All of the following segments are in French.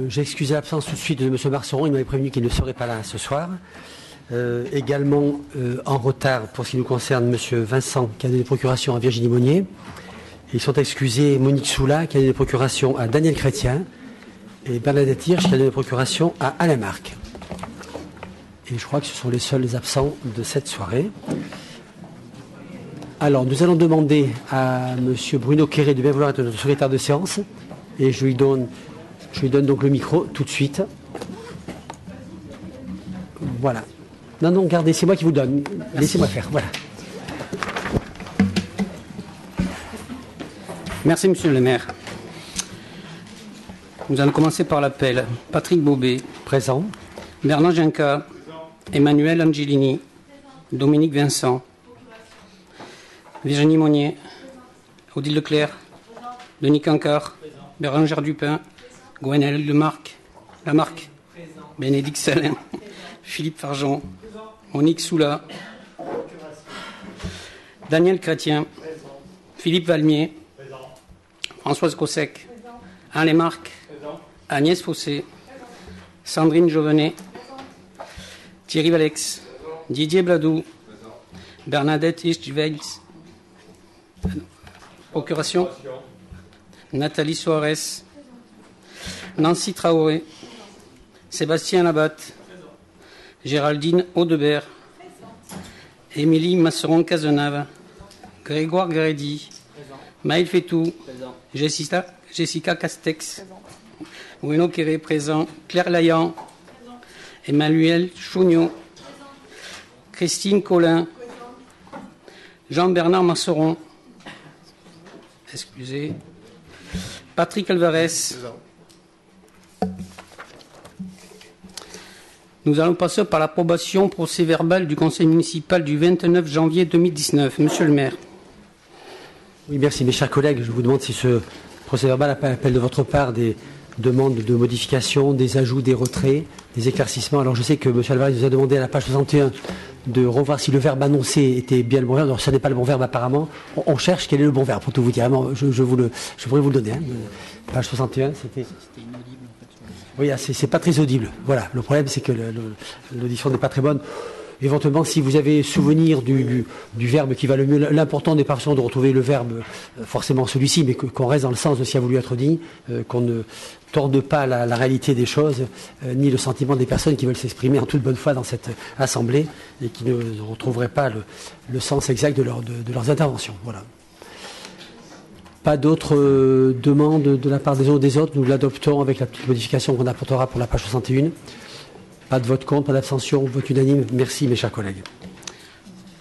J'ai excusé l'absence tout de suite de M. Marceron, il m'avait prévenu qu'il ne serait pas là ce soir. Également en retard pour ce qui nous concerne M. Vincent qui a donné des procurations à Virginie Monnier. Ils sont excusés Monique Soula qui a donné des procurations à Daniel Chrétien et Bernadette Hirsch qui a donné des procurations à Alain Marc. Et je crois que ce sont les seuls absents de cette soirée. Alors nous allons demander à M. Bruno Quéré de bien vouloir être notre secrétaire de séance et je lui donne donc le micro tout de suite. Voilà. Non, gardez, c'est moi qui vous donne. Laissez-moi faire, voilà. Merci, Monsieur le maire. Nous allons commencer par l'appel. Patrick Bobet. Présent. Bernard Ginca. Emmanuel Angelini. Dominique Vincent. Virginie Monnier. Odile Leclerc. Denis Cancard. Bérangère Dupin. Gwenelle Lamarck. Bénédicte Salin. Philippe Fargeon. Monique Soula. Daniel Chrétien. Philippe Valmier. Françoise Cossec. Alain Marc. Agnès Fossé. Sandrine Jovenet. Thierry Valex. Didier Bladou. Bernadette Hirsch. Procuration. Nathalie Soares. Nancy Traoré. Sébastien Labatte. Géraldine Audebert. Émilie Masseron-Cazenave. Grégoire Grédy. Maël Fétou. Jessica Castex. Bruno Quéré présent. Claire Layan. Emmanuel Chougnot. Christine Collin. Jean-Bernard Masseron. Excusez. Patrick Alvarez. Nous allons passer par l'approbation procès-verbal du conseil municipal du 29 janvier 2019. Monsieur le maire. Oui, merci. Mes chers collègues, je vous demande si ce procès-verbal appelle de votre part des demandes de modification, des ajouts, des retraits, des éclaircissements. Alors je sais que M. Alvarez nous a demandé à la page 61 de revoir si le verbe annoncé était bien le bon verbe. Alors ce n'est pas le bon verbe apparemment. On cherche quel est le bon verbe, pour tout vous dire. Je pourrais vous le donner. Hein. Page 61, c'était inaudible. Oui, c'est pas très audible. Voilà. Le problème, c'est que l'audition n'est pas très bonne. Éventuellement, si vous avez souvenir du verbe qui va le mieux, l'important n'est pas forcément de retrouver le verbe, forcément celui-ci, mais qu'on reste dans le sens de ce qui a voulu être dit, qu'on ne torde pas la réalité des choses, ni le sentiment des personnes qui veulent s'exprimer en toute bonne foi dans cette assemblée et qui ne retrouveraient pas le sens exact de leurs interventions. Voilà. Pas d'autres demandes de la part des uns ou des autres. Nous l'adoptons avec la petite modification qu'on apportera pour la page 61. Pas de vote contre, pas d'abstention, vote unanime. Merci mes chers collègues.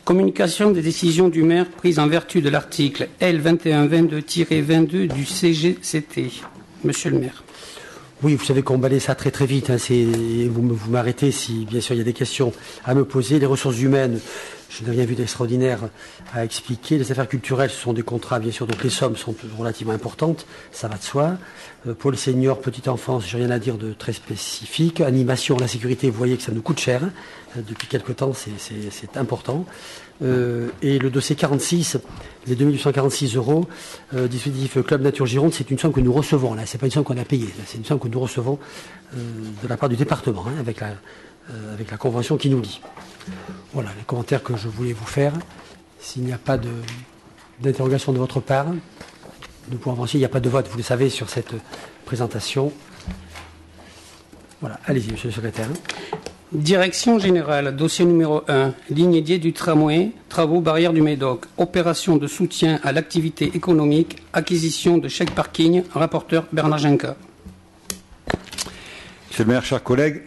Communication des décisions du maire prises en vertu de l'article L2122-22 du CGCT. Monsieur le maire. Oui, vous savez qu'on balaye ça très très vite. Hein, vous m'arrêtez si bien sûr il y a des questions à me poser. Les ressources humaines, je n'ai rien vu d'extraordinaire à expliquer. Les affaires culturelles, ce sont des contrats, bien sûr, donc les sommes sont relativement importantes, ça va de soi. Pôle senior, petite enfance, je n'ai rien à dire de très spécifique. Animation, la sécurité, vous voyez que ça nous coûte cher. Depuis quelque temps, c'est important. Et le dossier 46, les 2846 €, dispositif Club Nature Gironde, c'est une somme que nous recevons. Là, c'est pas une somme qu'on a payée. C'est une somme que nous recevons de la part du département, hein, avec la convention qui nous lie. Voilà les commentaires que je voulais vous faire. S'il n'y a pas d'interrogation de votre part, nous pouvons avancer. Il n'y a pas de vote, vous le savez, sur cette présentation. Voilà, allez-y, monsieur le secrétaire. Direction générale, dossier numéro 1, ligne D du tramway, travaux barrière du Médoc, opération de soutien à l'activité économique, acquisition de chèques parking, rapporteur Bernard Ginca. Monsieur le maire, chers collègues,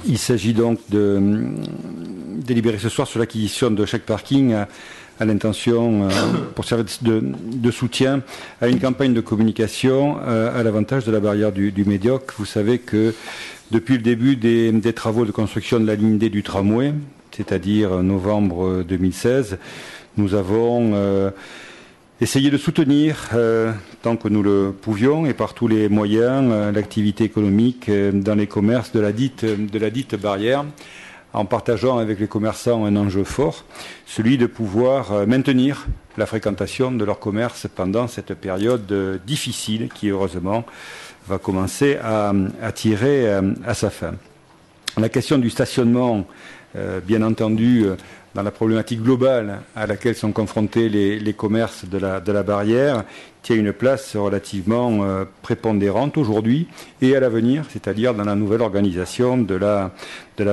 il s'agit donc de délibérer ce soir sur l'acquisition de chèques parking à l'intention pour servir de soutien à une campagne de communication à l'avantage de la barrière du Médoc. Vous savez que depuis le début des travaux de construction de la ligne D du tramway, c'est-à-dire novembre 2016, nous avons essayé de soutenir, tant que nous le pouvions et par tous les moyens, l'activité économique dans les commerces de la dite barrière, en partageant avec les commerçants un enjeu fort, celui de pouvoir maintenir la fréquentation de leur commerce pendant cette période difficile qui, heureusement, va commencer à tirer à sa fin. La question du stationnement, bien entendu, dans la problématique globale à laquelle sont confrontés les commerces de la barrière, tient une place relativement prépondérante aujourd'hui et à l'avenir, c'est-à-dire dans la nouvelle organisation de la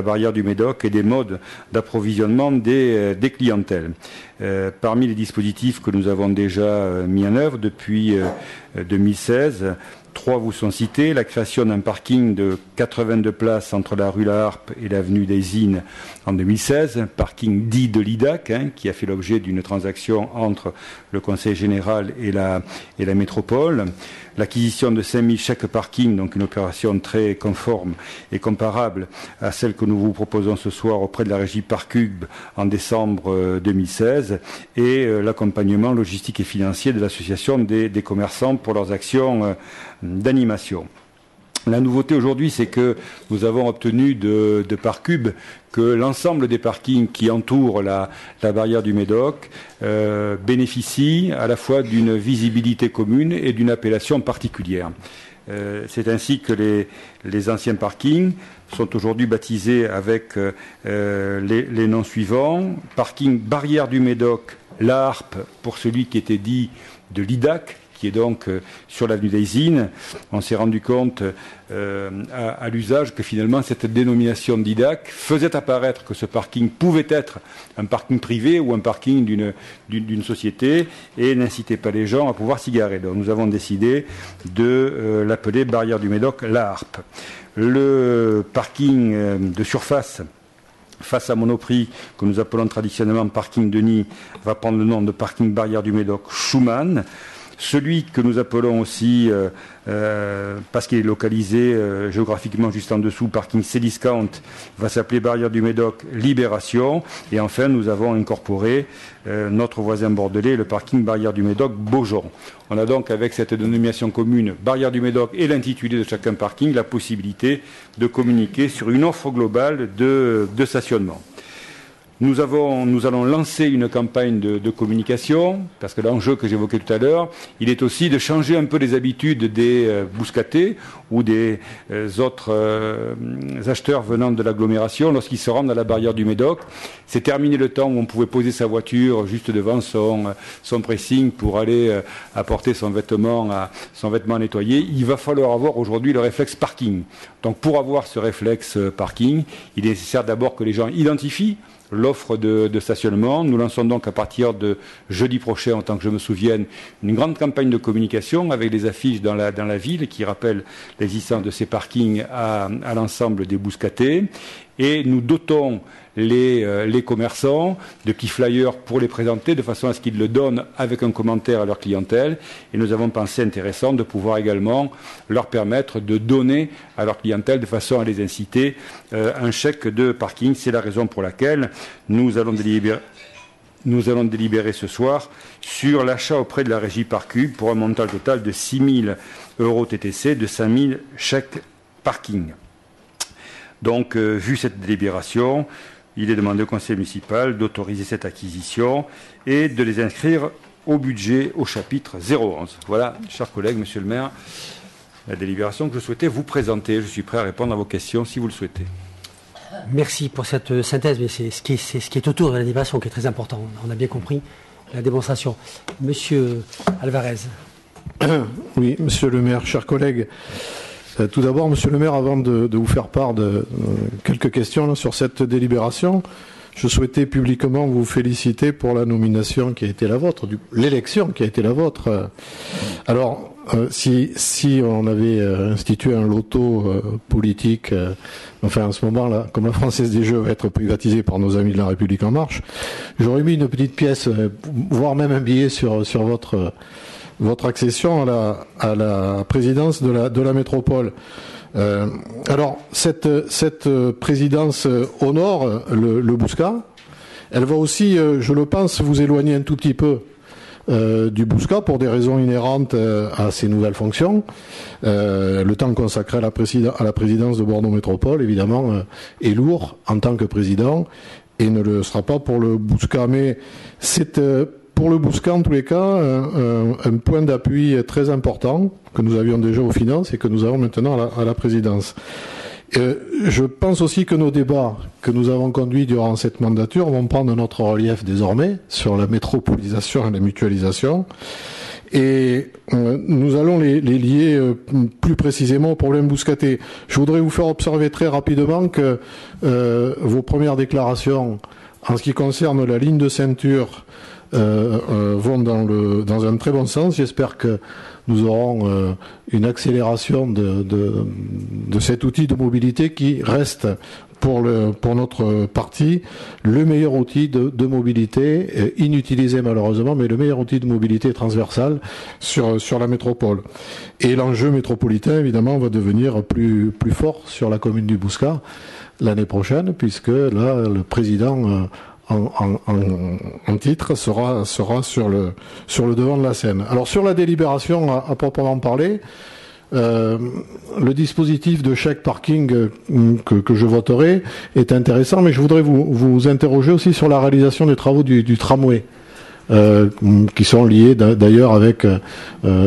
barrière du Médoc et des modes d'approvisionnement des clientèles. Parmi les dispositifs que nous avons déjà mis en œuvre depuis 2016, 3 vous sont cités. La création d'un parking de 82 places entre la rue La Harpe et l'avenue des Innes en 2016, un parking dit de l'IDAC, qui a fait l'objet d'une transaction entre le Conseil général et la métropole. L'acquisition de 5000 chèques parking, donc une opération très conforme et comparable à celle que nous vous proposons ce soir auprès de la régie Parcube en décembre 2016, et l'accompagnement logistique et financier de l'association des commerçants pour leurs actions d'animation. La nouveauté aujourd'hui, c'est que nous avons obtenu de Parcube que l'ensemble des parkings qui entourent la barrière du Médoc bénéficient à la fois d'une visibilité commune et d'une appellation particulière. C'est ainsi que les anciens parkings sont aujourd'hui baptisés avec les noms suivants. Parking Barrière du Médoc, La Harpe pour celui qui était dit de l'IDAC, qui est donc sur l'avenue des Innes. On s'est rendu compte à l'usage que finalement cette dénomination d'IDAC faisait apparaître que ce parking pouvait être un parking privé ou un parking d'une société et n'incitait pas les gens à pouvoir s'y garer. Donc nous avons décidé de l'appeler Barrière du Médoc, La Harpe. Le parking de surface face à Monoprix, que nous appelons traditionnellement parking Denis, va prendre le nom de parking Barrière du Médoc Schumann. Celui que nous appelons aussi, parce qu'il est localisé géographiquement juste en dessous, parking Cdiscount, va s'appeler Barrière du Médoc Libération. Et enfin, nous avons incorporé notre voisin bordelais, le parking Barrière du Médoc Beaujon. On a donc, avec cette dénomination commune, Barrière du Médoc et l'intitulé de chacun parking, la possibilité de communiquer sur une offre globale de stationnement. Nous allons lancer une campagne de communication, parce que l'enjeu que j'évoquais tout à l'heure, il est aussi de changer un peu les habitudes des bouscatés ou des autres acheteurs venant de l'agglomération lorsqu'ils se rendent à la barrière du Médoc. C'est terminé le temps où on pouvait poser sa voiture juste devant son pressing pour aller apporter son vêtement nettoyé. Il va falloir avoir aujourd'hui le réflexe parking. Donc pour avoir ce réflexe parking, il est nécessaire d'abord que les gens identifient l'offre de stationnement. Nous lançons donc à partir de jeudi prochain, en tant que je me souvienne, une grande campagne de communication avec des affiches dans la ville qui rappellent l'existence de ces parkings à l'ensemble des bouscatés. Et nous dotons les commerçants de petits flyers pour les présenter de façon à ce qu'ils le donnent avec un commentaire à leur clientèle. Et nous avons pensé intéressant de pouvoir également leur permettre de donner à leur clientèle de façon à les inciter un chèque de parking. C'est la raison pour laquelle nous allons délibérer ce soir sur l'achat auprès de la régie Parcube pour un montant total de 6 000 € TTC, de 5 000 chèques parking. Donc, vu cette délibération, il est demandé au conseil municipal d'autoriser cette acquisition et de les inscrire au budget au chapitre 011. Voilà, chers collègues, monsieur le maire, la délibération que je souhaitais vous présenter. Je suis prêt à répondre à vos questions si vous le souhaitez. Merci pour cette synthèse, mais c'est ce qui est autour de la délibération qui est très important. On a bien compris la démonstration. Monsieur Alvarez. Oui, monsieur le maire, chers collègues. Tout d'abord, monsieur le maire, avant de vous faire part de quelques questions là, sur cette délibération, je souhaitais publiquement vous féliciter pour la nomination qui a été la vôtre, l'élection qui a été la vôtre. Alors, si on avait institué un loto politique, enfin en ce moment-là, comme la Française des Jeux va être privatisée par nos amis de la République En Marche, j'aurais mis une petite pièce, voire même un billet sur votre accession à la présidence de la métropole. Alors, cette présidence honore le Bouscat. Elle va aussi, je le pense, vous éloigner un tout petit peu du Bouscat pour des raisons inhérentes à ses nouvelles fonctions. Le temps consacré à la présidence de Bordeaux Métropole, évidemment, est lourd en tant que président et ne le sera pas pour le Bouscat. Mais c'est pour le Bouscat, en tous les cas, un point d'appui très important que nous avions déjà aux finances et que nous avons maintenant à la présidence. Je pense aussi que nos débats que nous avons conduits durant cette mandature vont prendre notre relief désormais sur la métropolisation et la mutualisation. Et nous allons les lier plus précisément au problème bouscaté. Je voudrais vous faire observer très rapidement que vos premières déclarations en ce qui concerne la ligne de ceinture vont dans un très bon sens. J'espère que nous aurons une accélération de cet outil de mobilité qui reste pour notre parti le meilleur outil de mobilité, inutilisé malheureusement, mais le meilleur outil de mobilité transversale sur la métropole. Et l'enjeu métropolitain, évidemment, va devenir plus fort sur la commune du Bouscat l'année prochaine, puisque là, le président en titre sera sur le devant de la scène. Alors sur la délibération à proprement parler, le dispositif de chèque parking que je voterai est intéressant, mais je voudrais vous interroger aussi sur la réalisation des travaux du tramway, qui sont liés d'ailleurs avec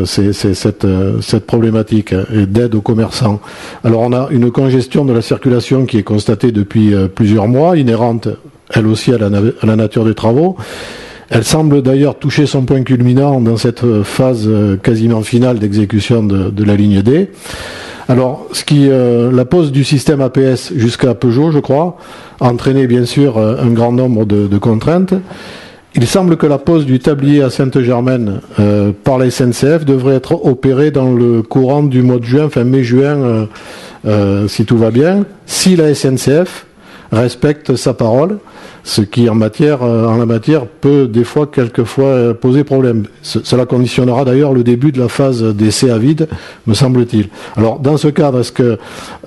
cette problématique d'aide aux commerçants. Alors on a une congestion de la circulation qui est constatée depuis plusieurs mois, inhérente elle aussi à la nature des travaux. Elle semble d'ailleurs toucher son point culminant dans cette phase quasiment finale d'exécution de la ligne D. Alors, la pose du système APS jusqu'à Peugeot, je crois, a entraîné bien sûr un grand nombre de contraintes. Il semble que la pose du tablier à Sainte-Germaine par la SNCF devrait être opérée dans le courant du mois de juin, enfin mai-juin, si tout va bien, si la SNCF respecte sa parole, ce qui en la matière peut des fois, quelquefois, poser problème. Cela conditionnera d'ailleurs le début de la phase d'essai à vide, me semble-t-il. Alors, dans ce cadre, est-ce que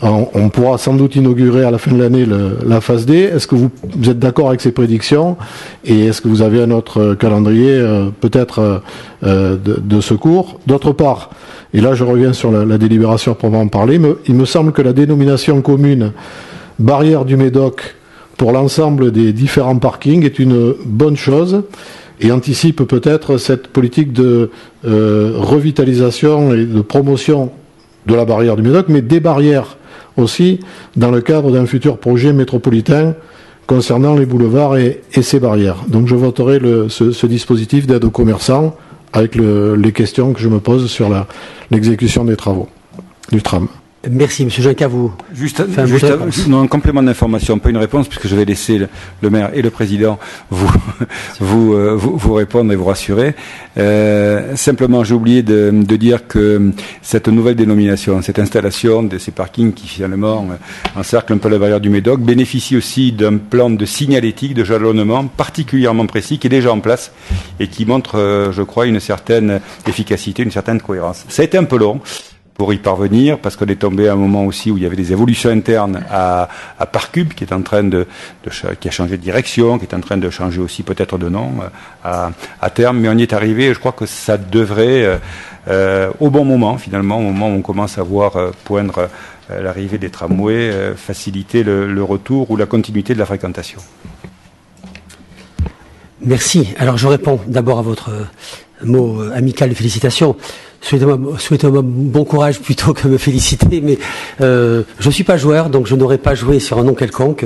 on pourra sans doute inaugurer à la fin de l'année la phase D? Est-ce que vous êtes d'accord avec ces prédictions? Et est-ce que vous avez un autre calendrier, peut-être, de secours? D'autre part, et là je reviens sur la délibération proprement parler, il me semble que la dénomination commune barrière du Médoc pour l'ensemble des différents parkings est une bonne chose et anticipe peut-être cette politique de revitalisation et de promotion de la barrière du Médoc, mais des barrières aussi dans le cadre d'un futur projet métropolitain concernant les boulevards et ces barrières. Donc je voterai ce dispositif d'aide aux commerçants avec les questions que je me pose sur l'exécution des travaux du tram. Merci, M. Juncker. Un complément d'information, pas une réponse, puisque je vais laisser le maire et le président vous répondre et vous rassurer. Simplement, j'ai oublié de dire que cette nouvelle dénomination, cette installation de ces parkings qui finalement encerclent un peu la barrière du Médoc, bénéficie aussi d'un plan de signalétique, de jalonnement particulièrement précis qui est déjà en place et qui montre, je crois, une certaine efficacité, une certaine cohérence. Ça a été un peu long pour y parvenir, parce qu'on est tombé à un moment aussi où il y avait des évolutions internes à Parcube, qui est en train qui a changé de direction, qui est en train de changer aussi peut-être de nom à terme, mais on y est arrivé, et je crois que ça devrait, au bon moment, finalement, au moment où on commence à voir poindre l'arrivée des tramways, faciliter le retour ou la continuité de la fréquentation. Merci. Alors je réponds d'abord à votre mot amical de félicitations. Souhaitez-moi bon courage plutôt que me féliciter, mais je ne suis pas joueur, donc je n'aurais pas joué sur un nom quelconque,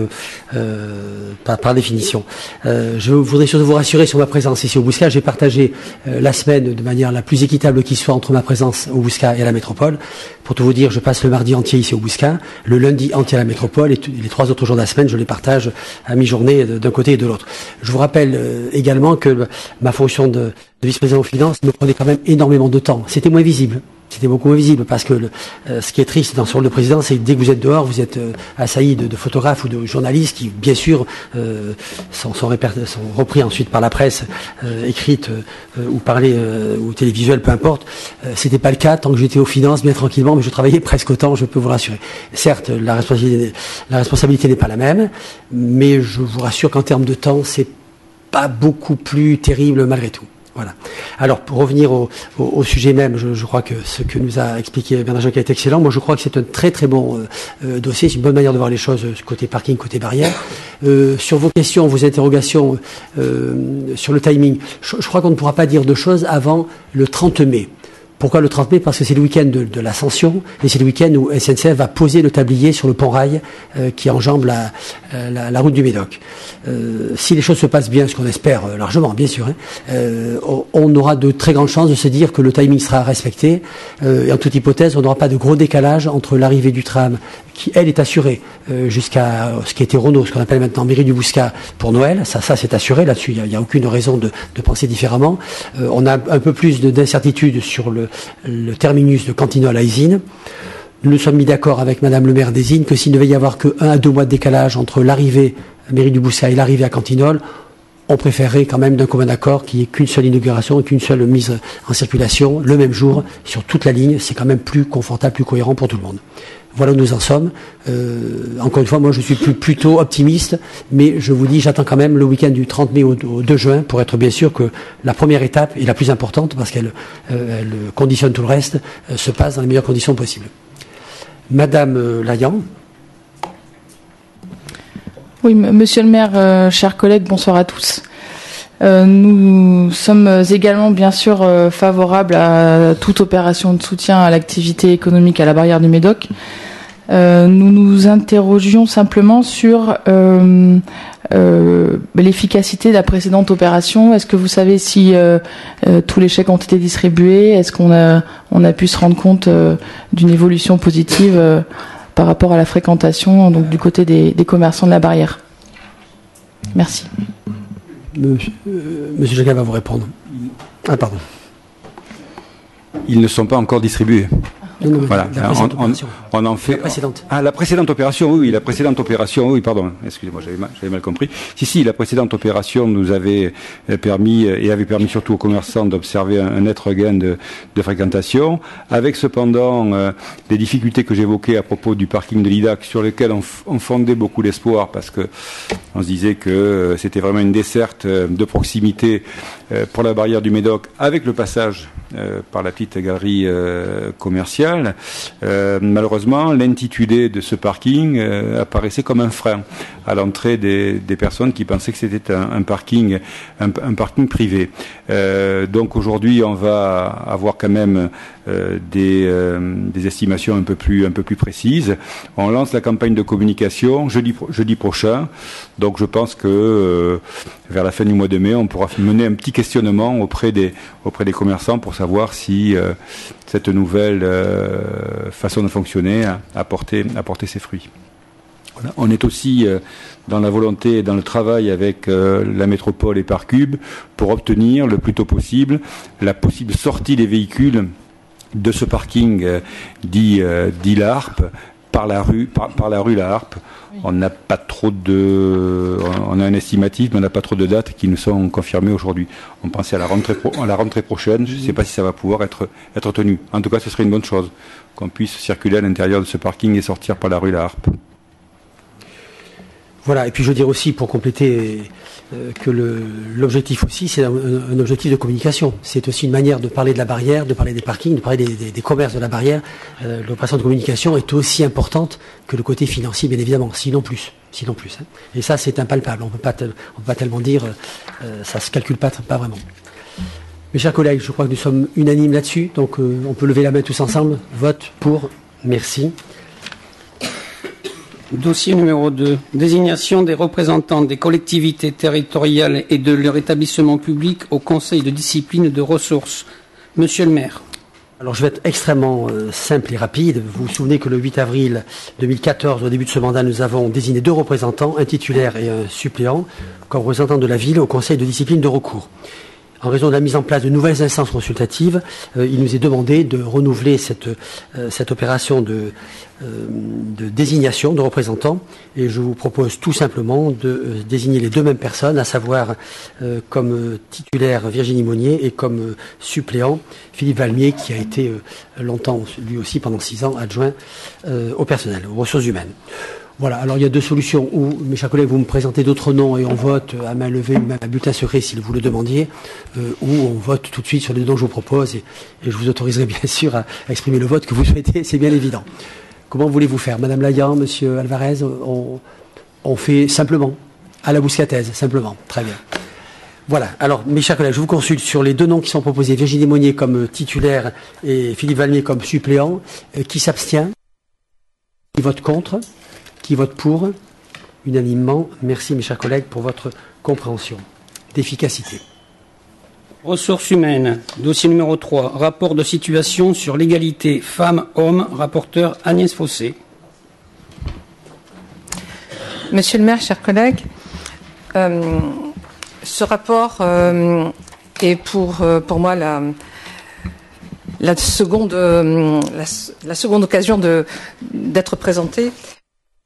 par définition. Je voudrais surtout vous rassurer sur ma présence ici au Bouscat. J'ai partagé la semaine de manière la plus équitable qui soit entre ma présence au Bouscat et à la métropole. Pour tout vous dire, je passe le mardi entier ici au Bouscat, le lundi entier à la métropole, et les 3 autres jours de la semaine, je les partage à mi-journée d'un côté et de l'autre. Je vous rappelle également que ma fonction de vice-président aux finances me prenait quand même énormément de temps. C'était moins visible. C'était beaucoup moins visible parce que ce qui est triste dans ce rôle de président, c'est que dès que vous êtes dehors, vous êtes assailli de photographes ou de journalistes qui, bien sûr, sont repris ensuite par la presse écrite ou parlée ou télévisuelle, peu importe. C'était pas le cas tant que j'étais aux finances, bien tranquillement, mais je travaillais presque autant, je peux vous rassurer. Certes, la responsabilité n'est pas la même, mais je vous rassure qu'en termes de temps, c'est pas beaucoup plus terrible malgré tout. Voilà. Alors, pour revenir au sujet même, je crois que ce que nous a expliqué Bernard Jacquet est excellent. Moi, je crois que c'est un très très bon dossier. C'est une bonne manière de voir les choses, côté parking, côté barrière. Sur vos questions, vos interrogations sur le timing, je crois qu'on ne pourra pas dire deux choses avant le 30 mai. Pourquoi le 30 mai? Parce que c'est le week-end de l'Ascension et c'est le week-end où SNCF va poser le tablier sur le pont-rail qui enjambe la route du Médoc. Si les choses se passent bien, ce qu'on espère largement, bien sûr, on aura de très grandes chances de se dire que le timing sera respecté. Et en toute hypothèse, on n'aura pas de gros décalage entre l'arrivée du tram, qui, elle, est assurée jusqu'à ce qui était Renault, ce qu'on appelle maintenant Mairie du Bouscat pour Noël. Ça c'est assuré. Là-dessus, il n'y a aucune raison de penser différemment. On a un peu plus d'incertitude sur le terminus de Cantinol à Isines. Nous nous sommes mis d'accord avec Madame le maire d'Isines que s'il ne devait y avoir que 1 à 2 mois de décalage entre l'arrivée à Mairie du Bouscat et l'arrivée à Cantinol, on préférerait quand même d'un commun accord qu'il n'y ait qu'une seule inauguration et qu'une seule mise en circulation le même jour sur toute la ligne. C'est quand même plus confortable, plus cohérent pour tout le monde. Voilà où nous en sommes. Encore une fois, moi je suis plutôt optimiste, mais je vous dis, j'attends quand même le week-end du 30 mai au 2 juin pour être bien sûr que la première étape est la plus importante parce qu'elle conditionne tout le reste, se passe dans les meilleures conditions possibles. Madame Layan. Oui, monsieur le maire, chers collègues, bonsoir à tous. Nous sommes également bien sûr favorables à toute opération de soutien à l'activité économique à la barrière du Médoc. Nous nous interrogions simplement sur l'efficacité de la précédente opération. Est-ce que vous savez si tous les chèques ont été distribués? Est-ce qu'on a pu se rendre compte d'une évolution positive par rapport à la fréquentation donc du côté des commerçants de la barrière? Merci. Monsieur Jacquet va vous répondre. Ah, pardon. Ils ne sont pas encore distribués. Non, voilà, on en fait. La précédente. Ah, la précédente opération, oui, la précédente opération, oui, pardon, excusez-moi, j'avais mal compris. Si, la précédente opération nous avait permis, et avait permis surtout aux commerçants d'observer un net regain de fréquentation, avec cependant les difficultés que j'évoquais à propos du parking de l'IDAC, sur lesquels on fondait beaucoup d'espoir, parce que on se disait que c'était vraiment une desserte de proximité pour la barrière du Médoc, avec le passage par la petite galerie commerciale. Malheureusement, l'intitulé de ce parking apparaissait comme un frein à l'entrée des personnes qui pensaient que c'était un parking privé. Donc aujourd'hui, on va avoir quand même des estimations un peu plus précises. On lance la campagne de communication jeudi prochain. Donc je pense que vers la fin du mois de mai, on pourra mener un petit questionnement auprès des commerçants pour savoir si cette nouvelle façon de fonctionner a porté ses fruits. Voilà. On est aussi dans la volonté et dans le travail avec la métropole et Parcube pour obtenir le plus tôt possible la possible sortie des véhicules de ce parking dit La Harpe par la rue La Harpe. Oui. On n'a pas trop on a un estimatif, mais on n'a pas trop de dates qui nous sont confirmées aujourd'hui. On pensait à la rentrée prochaine. Je ne sais pas si ça va pouvoir être tenu. En tout cas, ce serait une bonne chose qu'on puisse circuler à l'intérieur de ce parking et sortir par la rue La Harpe. Voilà, et puis je veux dire aussi, pour compléter, que l'objectif aussi, c'est un objectif de communication. C'est aussi une manière de parler de la barrière, de parler des parkings, de parler des commerces de la barrière. L'opération de communication est aussi importante que le côté financier, bien évidemment, sinon plus. Hein. Et ça, c'est impalpable. On peut pas tellement dire, ça se calcule pas vraiment. Mes chers collègues, je crois que nous sommes unanimes là-dessus, donc on peut lever la main tous ensemble. Vote pour, merci. Dossier numéro 2. Désignation des représentants des collectivités territoriales et de leur établissement public au Conseil de discipline de ressources. Monsieur le maire. Alors je vais être extrêmement simple et rapide. Vous vous souvenez que le 8 avril 2014, au début de ce mandat, nous avons désigné 2 représentants, un titulaire et un suppléant, comme représentants de la ville au Conseil de discipline de recours. En raison de la mise en place de nouvelles instances consultatives, il nous est demandé de renouveler cette opération de désignation de représentants. Et je vous propose tout simplement de désigner les 2 mêmes personnes, à savoir comme titulaire Virginie Monnier et comme suppléant Philippe Valmier, qui a été longtemps, lui aussi pendant 6 ans, adjoint au personnel, aux ressources humaines. Voilà, alors il y a deux solutions. Ou, mes chers collègues, vous me présentez d'autres noms et on vote à main levée, même à bulletin secret si vous le demandiez, ou on vote tout de suite sur les deux noms que je vous propose et je vous autoriserai bien sûr à exprimer le vote que vous souhaitez, c'est bien évident. Comment voulez-vous faire, Madame Layan, Monsieur Alvarez? On fait simplement, à la bouscataise, simplement. Très bien. Voilà, alors mes chers collègues, je vous consulte sur les deux noms qui sont proposés, Virginie Monnier comme titulaire et Philippe Valmier comme suppléant. Qui s'abstient? Qui vote contre? Qui vote pour? Unanimement. Merci mes chers collègues pour votre compréhension, d'efficacité. Ressources humaines, dossier numéro 3, rapport de situation sur l'égalité femmes-hommes, rapporteur Agnès Fossé. Monsieur le maire, chers collègues, ce rapport est pour moi la seconde occasion d'être présenté.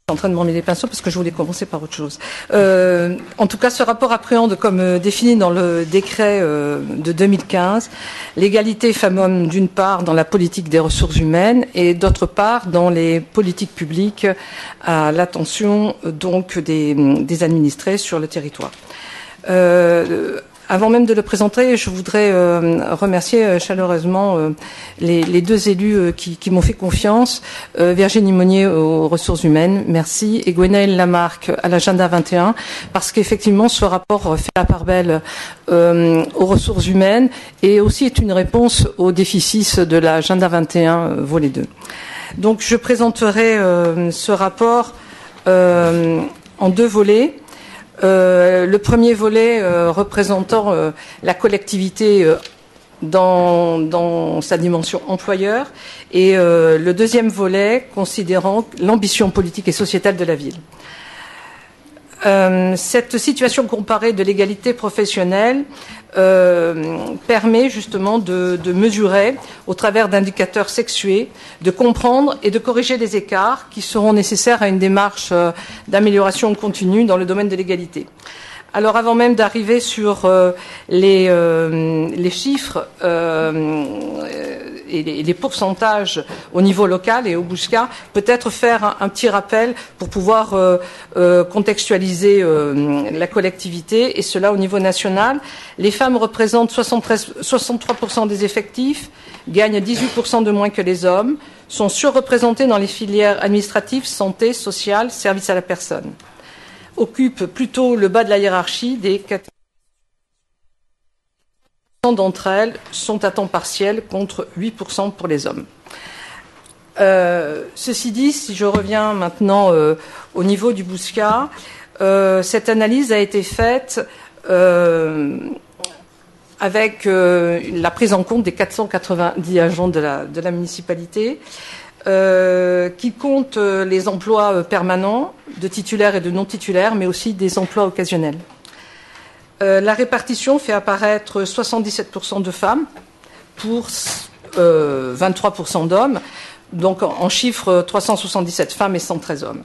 Je suis en train de m'en mêler les pinceaux parce que je voulais commencer par autre chose. En tout cas, ce rapport appréhende, comme défini dans le décret de 2015, l'égalité femmes-hommes d'une part dans la politique des ressources humaines et d'autre part dans les politiques publiques à l'attention donc des administrés sur le territoire. Avant même de le présenter, je voudrais remercier chaleureusement les deux élus qui m'ont fait confiance. Virginie Monnier aux ressources humaines, merci, et Gwenaëlle Lamarque à l'agenda 21, parce qu'effectivement ce rapport fait la part belle aux ressources humaines et aussi est une réponse aux déficits de l'agenda 21 volet 2. Donc je présenterai ce rapport en deux volets. Le premier volet représentant la collectivité dans sa dimension employeur et le deuxième volet considérant l'ambition politique et sociétale de la ville. Cette situation comparée de l'égalité professionnelle permet justement de mesurer, au travers d'indicateurs sexués, de comprendre et de corriger les écarts qui seront nécessaires à une démarche d'amélioration continue dans le domaine de l'égalité. Alors avant même d'arriver sur les chiffres et les pourcentages au niveau local et au Bouscat, peut-être faire un petit rappel pour pouvoir contextualiser la collectivité, et cela au niveau national. Les femmes représentent 63% des effectifs, gagnent 18% de moins que les hommes, sont surreprésentées dans les filières administratives, santé, sociale, services à la personne. Occupent plutôt le bas de la hiérarchie des catégories. D'entre elles sont à temps partiel contre 8% pour les hommes. Ceci dit, si je reviens maintenant au niveau du Bouscat, cette analyse a été faite avec la prise en compte des 490 agents de la municipalité, qui compte les emplois permanents de titulaires et de non titulaires, mais aussi des emplois occasionnels. La répartition fait apparaître 77% de femmes pour 23% d'hommes, donc en chiffre 377 femmes et 113 hommes.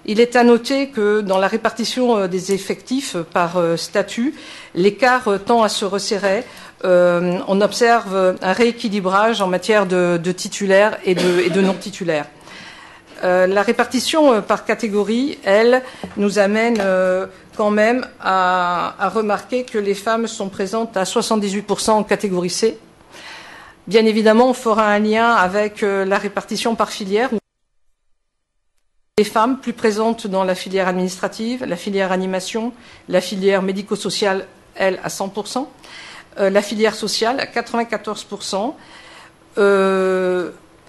Il est à noter que dans la répartition des effectifs par statut, l'écart tend à se resserrer. On observe un rééquilibrage en matière de titulaires et de non-titulaires. La répartition par catégorie, elle, nous amène quand même à remarquer que les femmes sont présentes à 78% en catégorie C. Bien évidemment, on fera un lien avec la répartition par filière. Les femmes plus présentes dans la filière administrative, la filière animation, la filière médico-sociale, elle, à 100%. La filière sociale à 94%.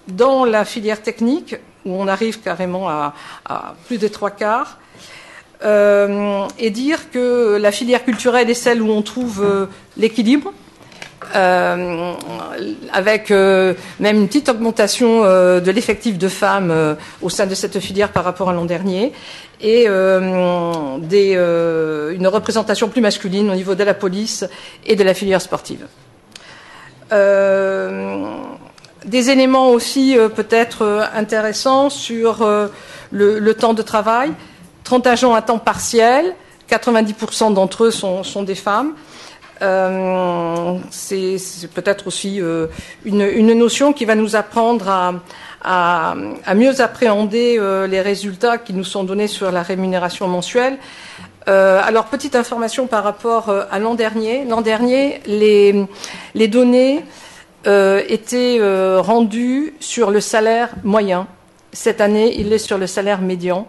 Dans la filière technique, où on arrive carrément à plus des 3/4, et dire que la filière culturelle est celle où on trouve l'équilibre, avec même une petite augmentation de l'effectif de femmes au sein de cette filière par rapport à l'an dernier, et une représentation plus masculine au niveau de la police et de la filière sportive. Des éléments aussi peut-être intéressants sur le temps de travail. 30 agents à temps partiel, 90% d'entre eux sont des femmes. C'est peut-être aussi une notion qui va nous apprendre à mieux appréhender les résultats qui nous sont donnés sur la rémunération mensuelle. Alors, petite information par rapport à l'an dernier. L'an dernier, les données étaient rendues sur le salaire moyen. Cette année, il est sur le salaire médian.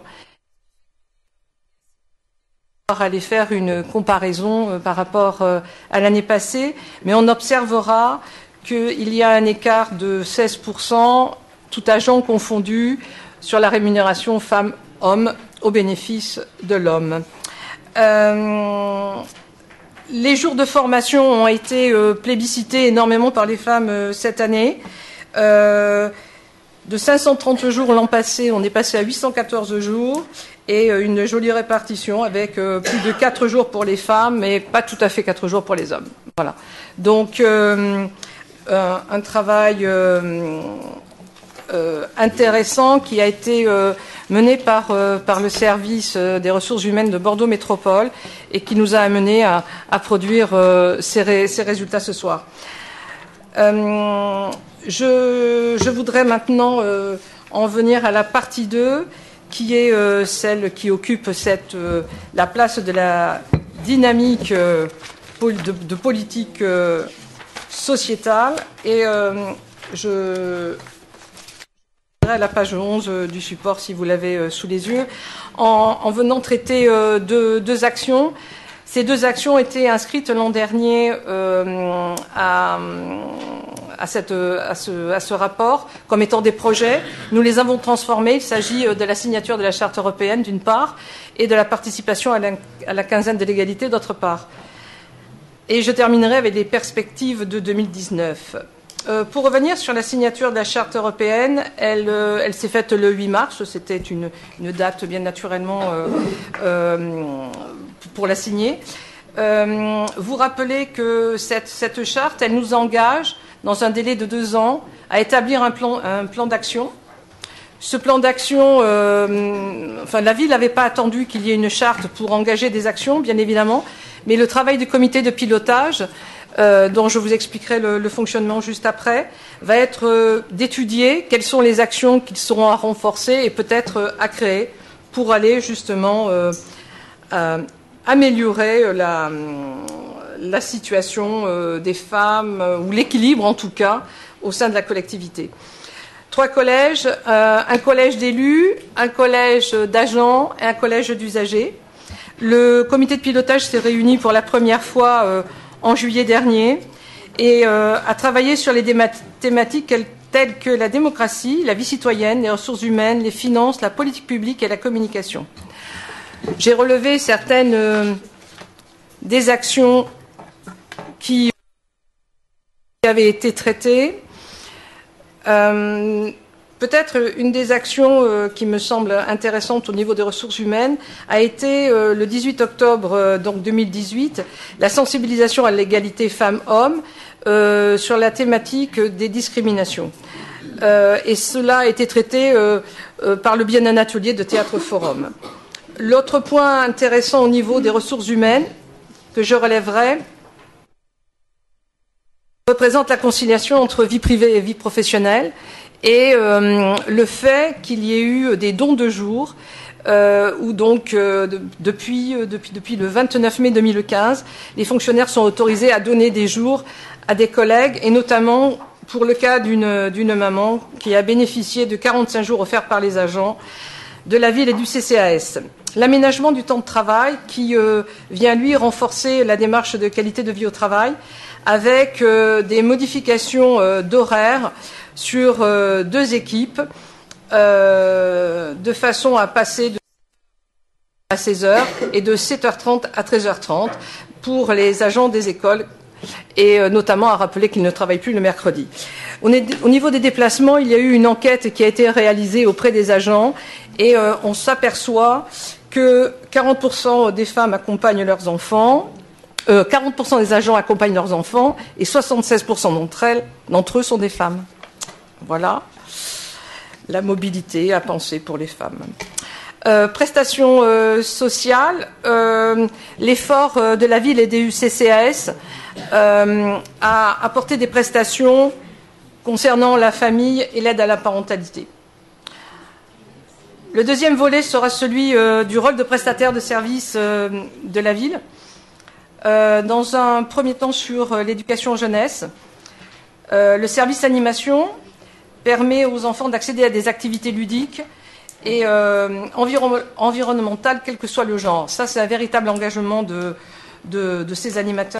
On va aller faire une comparaison par rapport à l'année passée, mais on observera qu'il y a un écart de 16%, tout agent confondu, sur la rémunération femmes-hommes au bénéfice de l'homme. Les jours de formation ont été plébiscités énormément par les femmes cette année. De 530 jours l'an passé, on est passé à 814 jours et une jolie répartition avec plus de 4 jours pour les femmes, mais pas tout à fait 4 jours pour les hommes. Voilà. Donc, un travail intéressant qui a été mené par le service des ressources humaines de Bordeaux Métropole et qui nous a amené à produire ces résultats ce soir. Je voudrais maintenant en venir à la partie 2, qui est celle qui occupe la place de la dynamique de politique sociétale. Et je à la page 11 du support, si vous l'avez sous les yeux, en venant traiter deux actions. Ces 2 actions étaient inscrites l'an dernier à ce rapport comme étant des projets. Nous les avons transformés. Il s'agit de la signature de la Charte européenne, d'une part, et de la participation à la quinzaine de l'égalité, d'autre part. Et je terminerai avec les perspectives de 2019. Pour revenir sur la signature de la Charte européenne, elle s'est faite le 8 mars. C'était une date bien naturellement pour la signer. Vous rappelez que cette charte, elle nous engage, dans un délai de 2 ans, à établir un plan d'action. Ce plan d'action, la ville n'avait pas attendu qu'il y ait une charte pour engager des actions, bien évidemment, mais le travail du comité de pilotage, dont je vous expliquerai le fonctionnement juste après, va être d'étudier quelles sont les actions qui seront à renforcer et peut-être à créer pour aller justement améliorer la situation des femmes, ou l'équilibre en tout cas, au sein de la collectivité. 3 collèges, un collège d'élus, un collège d'agents et un collège d'usagers. Le comité de pilotage s'est réuni pour la première fois en juillet dernier et a travaillé sur les thématiques telles que la démocratie, la vie citoyenne, les ressources humaines, les finances, la politique publique et la communication. J'ai relevé certaines des actions qui avaient été traitées. Peut-être une des actions qui me semble intéressante au niveau des ressources humaines a été le 18 octobre 2018, la sensibilisation à l'égalité femmes-hommes sur la thématique des discriminations. Et cela a été traité par le biais d'un atelier de Théâtre Forum. L'autre point intéressant au niveau des ressources humaines que je relèverai représente la conciliation entre vie privée et vie professionnelle et le fait qu'il y ait eu des dons de jours où donc depuis le 29 mai 2015, les fonctionnaires sont autorisés à donner des jours à des collègues et notamment pour le cas d'une maman qui a bénéficié de 45 jours offerts par les agents de la ville et du CCAS. L'aménagement du temps de travail qui vient, lui, renforcer la démarche de qualité de vie au travail avec des modifications d'horaire sur 2 équipes de façon à passer à 16h et de 7h30 à 13h30 pour les agents des écoles et notamment à rappeler qu'ils ne travaillent plus le mercredi. Au niveau des déplacements, il y a eu une enquête qui a été réalisée auprès des agents et on s'aperçoit que 40% des femmes accompagnent leurs enfants, 40% des agents accompagnent leurs enfants et 76% d'entre eux sont des femmes. Voilà la mobilité à penser pour les femmes. Prestations sociales, l'effort de la ville et des UCCAS a apporté des prestations concernant la famille et l'aide à la parentalité. Le deuxième volet sera celui du rôle de prestataire de services de la ville. Dans un premier temps sur l'éducation jeunesse, le service animation permet aux enfants d'accéder à des activités ludiques et environnementales, quel que soit le genre. Ça, c'est un véritable engagement de ces animateurs.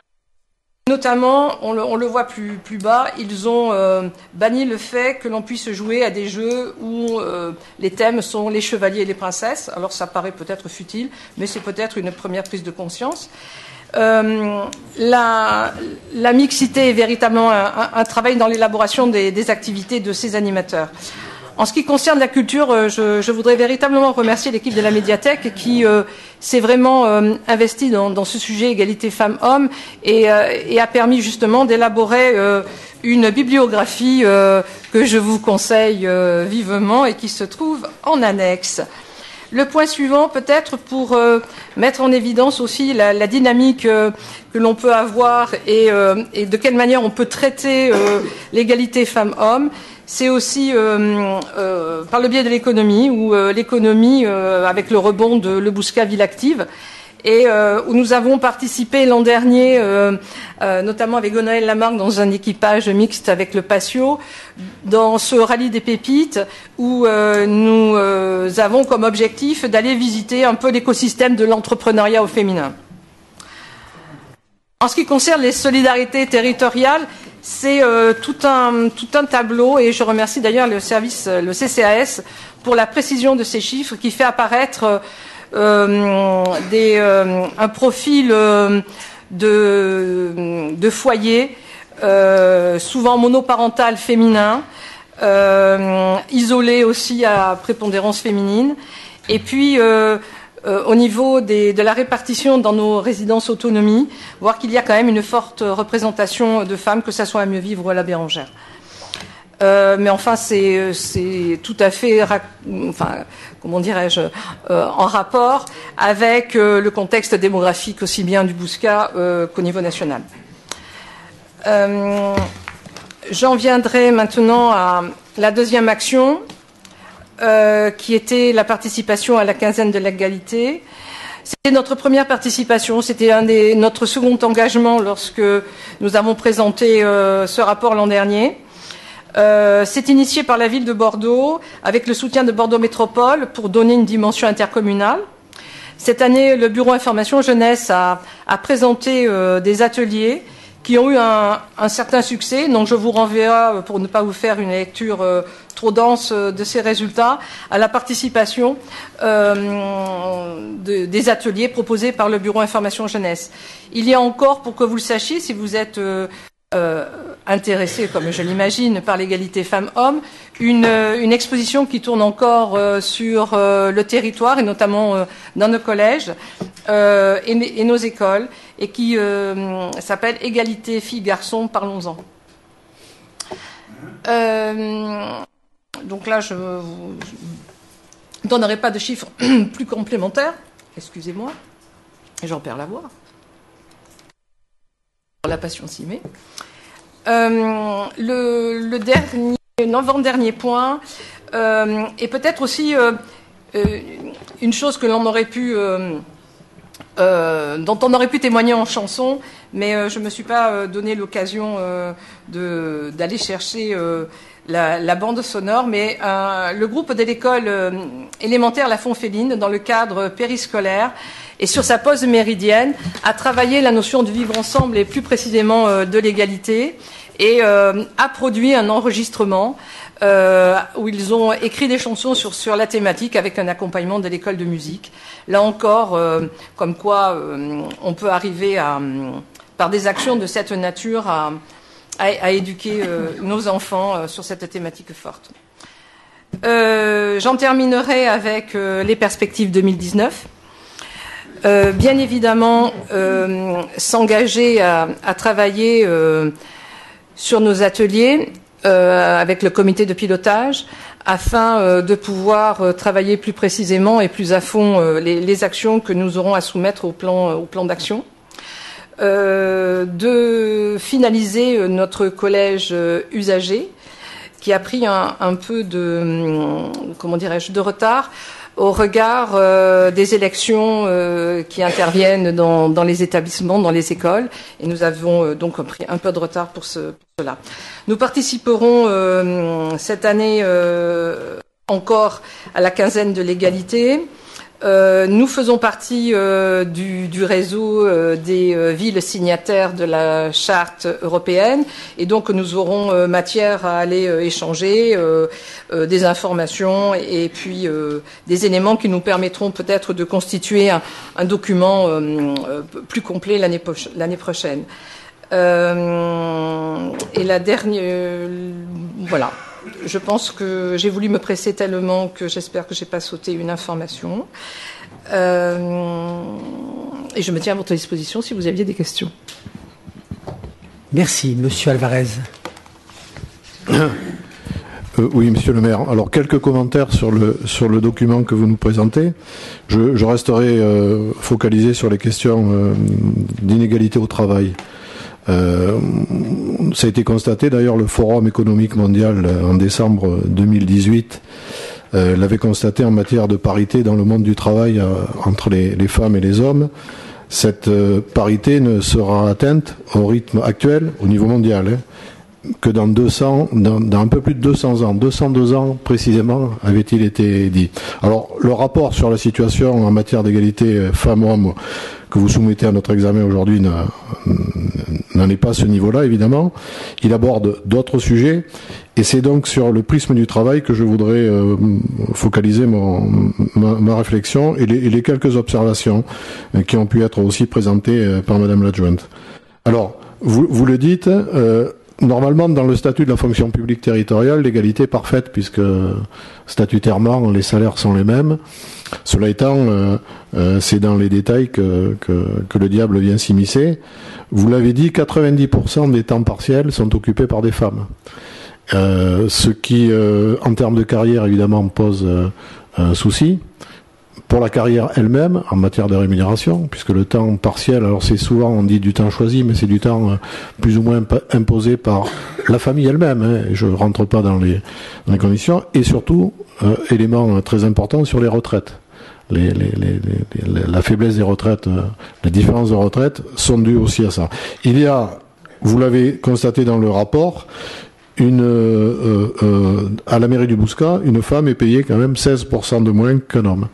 Notamment, on le voit plus bas, ils ont banni le fait que l'on puisse jouer à des jeux où les thèmes sont les chevaliers et les princesses. Alors ça paraît peut-être futile, mais c'est peut-être une première prise de conscience. La mixité est véritablement un travail dans l'élaboration des activités de ces animateurs. En ce qui concerne la culture, je voudrais véritablement remercier l'équipe de la médiathèque qui s'est vraiment investie dans ce sujet égalité femmes-hommes et a permis justement d'élaborer une bibliographie que je vous conseille vivement et qui se trouve en annexe. Le point suivant, peut-être pour mettre en évidence aussi la dynamique que l'on peut avoir et de quelle manière on peut traiter l'égalité femmes-hommes, c'est aussi par le biais de l'économie, où l'économie, avec le rebond de Le Bouscat Ville Active, et où nous avons participé l'an dernier, notamment avec Gonaël Lamarck, dans un équipage mixte avec le Patio, dans ce rallye des pépites, où nous avons comme objectif d'aller visiter un peu l'écosystème de l'entrepreneuriat au féminin. En ce qui concerne les solidarités territoriales, c'est tout un tableau, et je remercie d'ailleurs le CCAS, pour la précision de ces chiffres, qui fait apparaître un profil de foyer, souvent monoparental féminin, isolé aussi à prépondérance féminine, et puis au niveau de la répartition dans nos résidences autonomie, voir qu'il y a quand même une forte représentation de femmes, que ce soit à Mieux Vivre ou à la Bérengère. Mais enfin, c'est tout à fait, comment dirais-je, en rapport avec le contexte démographique aussi bien du Bouscat qu'au niveau national. J'en viendrai maintenant à la deuxième action, qui était la participation à la quinzaine de l'égalité. C'était notre première participation, c'était notre second engagement lorsque nous avons présenté ce rapport l'an dernier. C'est initié par la ville de Bordeaux, avec le soutien de Bordeaux Métropole, pour donner une dimension intercommunale. Cette année, le Bureau Information Jeunesse a présenté des ateliers qui ont eu un certain succès. Donc je vous renverrai, pour ne pas vous faire une lecture trop dense de ces résultats, à la participation des ateliers proposés par le Bureau Information Jeunesse. Il y a encore, pour que vous le sachiez, si vous êtes intéressé, comme je l'imagine, par l'égalité femmes-hommes, une exposition qui tourne encore sur le territoire, et notamment dans nos collèges et nos écoles, et qui s'appelle « Égalité filles-garçons, parlons-en ». Donc là, je ne vous donnerai pas de chiffres plus complémentaires, excusez-moi, j'en perds la voix. La passion s'y met. L'avant-dernier point, et peut-être aussi une chose que l'on aurait pu, dont on aurait pu témoigner en chanson, mais je ne me suis pas donné l'occasion d'aller chercher la bande sonore, mais le groupe de l'école élémentaire La Fonféline, dans le cadre périscolaire, et sur sa pause méridienne, a travaillé la notion de vivre ensemble et plus précisément de l'égalité, et a produit un enregistrement où ils ont écrit des chansons sur la thématique avec un accompagnement de l'école de musique. Là encore, comme quoi on peut arriver par des actions de cette nature à éduquer nos enfants sur cette thématique forte. J'en terminerai avec les perspectives 2019. Bien évidemment, s'engager à travailler sur nos ateliers avec le comité de pilotage afin de pouvoir travailler plus précisément et plus à fond les actions que nous aurons à soumettre au plan d'action. De finaliser notre collège usagé qui a pris un peu de, de retard au regard des élections qui interviennent dans les établissements, dans les écoles. Et nous avons donc pris un peu de retard pour cela. Nous participerons cette année encore à la quinzaine de l'égalité. Nous faisons partie du réseau des villes signataires de la charte européenne et donc nous aurons matière à aller échanger des informations et puis des éléments qui nous permettront peut-être de constituer un document plus complet l'année prochaine. Et la dernière... voilà. Je pense que j'ai voulu me presser tellement que j'espère que je n'ai pas sauté une information. Et je me tiens à votre disposition si vous aviez des questions. Merci, Monsieur Alvarez. Oui, Monsieur le maire. Alors, quelques commentaires sur le document que vous nous présentez. Je resterai focalisé sur les questions d'inégalité au travail. Ça a été constaté, d'ailleurs, le Forum économique mondial en décembre 2018 l'avait constaté en matière de parité dans le monde du travail entre les femmes et les hommes. Cette parité ne sera atteinte au rythme actuel au niveau mondial que dans un peu plus de 200 ans. 202 ans précisément avait-il été dit. Alors, le rapport sur la situation en matière d'égalité femmes-hommes que vous soumettez à notre examen aujourd'hui n'en est pas à ce niveau-là, évidemment. Il aborde d'autres sujets, et c'est donc sur le prisme du travail que je voudrais focaliser ma réflexion et les quelques observations qui ont pu être aussi présentées par Madame l'adjointe. Alors, vous le dites, normalement, dans le statut de la fonction publique territoriale, l'égalité est parfaite, puisque statutairement, les salaires sont les mêmes. Cela étant, c'est dans les détails que le diable vient s'immiscer. Vous l'avez dit, 90% des temps partiels sont occupés par des femmes. Ce qui, en termes de carrière, évidemment, pose un souci. Pour la carrière elle-même, en matière de rémunération, puisque le temps partiel, alors c'est souvent, on dit du temps choisi, mais c'est du temps plus ou moins imposé par la famille elle-même, je ne rentre pas dans les conditions, et surtout, élément très important sur les retraites. La faiblesse des retraites, les différences de retraite sont dues aussi à ça. Il y a, vous l'avez constaté dans le rapport, à la mairie du Bouscat, une femme est payée quand même 16% de moins qu'un homme.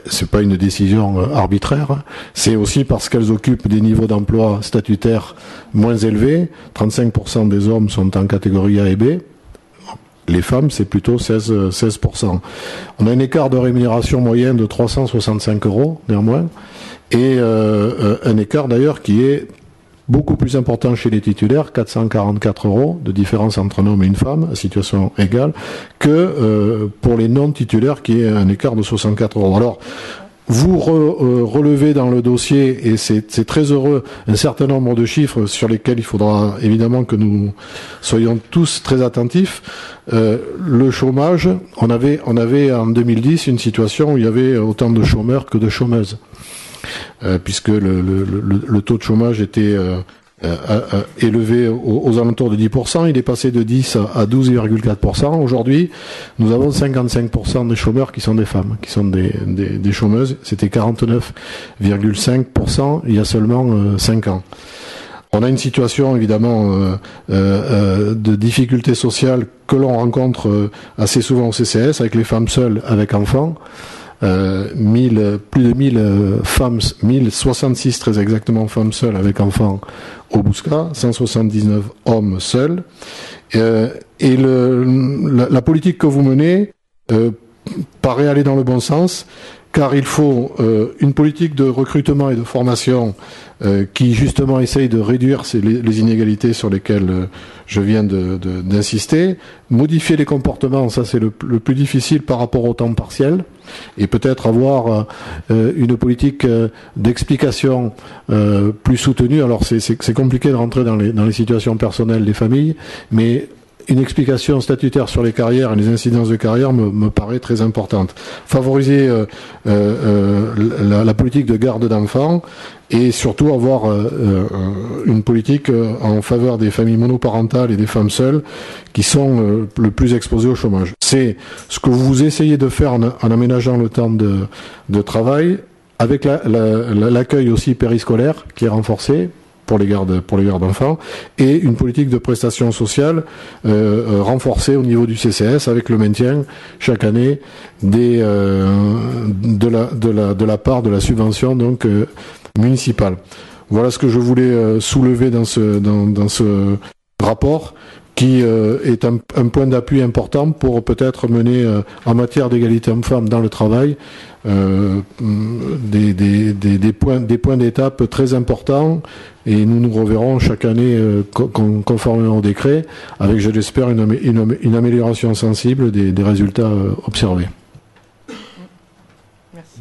C'est pas une décision arbitraire, c'est aussi parce qu'elles occupent des niveaux d'emploi statutaires moins élevés. 35% des hommes sont en catégorie A et B. Les femmes, c'est plutôt 16%. On a un écart de rémunération moyenne de 365 € néanmoins, et un écart d'ailleurs qui est beaucoup plus important chez les titulaires, 444 € de différence entre un homme et une femme, à situation égale, que pour les non-titulaires, qui est un écart de 64 €. Alors, vous relevez dans le dossier, et c'est très heureux, un certain nombre de chiffres sur lesquels il faudra évidemment que nous soyons tous très attentifs. Le chômage, on avait en 2010 une situation où il y avait autant de chômeurs que de chômeuses. Puisque le taux de chômage était élevé aux alentours de 10%, il est passé de 10 à 12,4%. Aujourd'hui, nous avons 55% des chômeurs qui sont des femmes, qui sont des chômeuses. C'était 49,5% il y a seulement 5 ans. On a une situation évidemment de difficultés sociales que l'on rencontre assez souvent au CCS avec les femmes seules avec enfants. Plus de 1000 femmes, 1066 très exactement femmes seules avec enfants au Bouscat, 179 hommes seuls. Et la politique que vous menez paraît aller dans le bon sens, car il faut une politique de recrutement et de formation qui justement essaye de réduire les inégalités sur lesquelles je viens d'insister, modifier les comportements, ça c'est le plus difficile par rapport au temps partiel, et peut-être avoir une politique d'explication plus soutenue. Alors c'est compliqué de rentrer dans les situations personnelles des familles, mais une explication statutaire sur les carrières et les incidences de carrière me paraît très importante. Favoriser la politique de garde d'enfants et surtout avoir une politique en faveur des familles monoparentales et des femmes seules qui sont le plus exposées au chômage. C'est ce que vous essayez de faire en aménageant le temps de travail, avec l'accueil aussi périscolaire qui est renforcé pour les gardes d'enfants, et une politique de prestations sociales renforcée au niveau du CCS avec le maintien chaque année de la part de la subvention donc municipale. Voilà ce que je voulais soulever dans ce rapport, qui est un point d'appui important pour peut-être mener en matière d'égalité hommes-femmes dans le travail des points d'étape très importants, et nous nous reverrons chaque année conformément au décret avec, je l'espère, une amélioration sensible des résultats observés.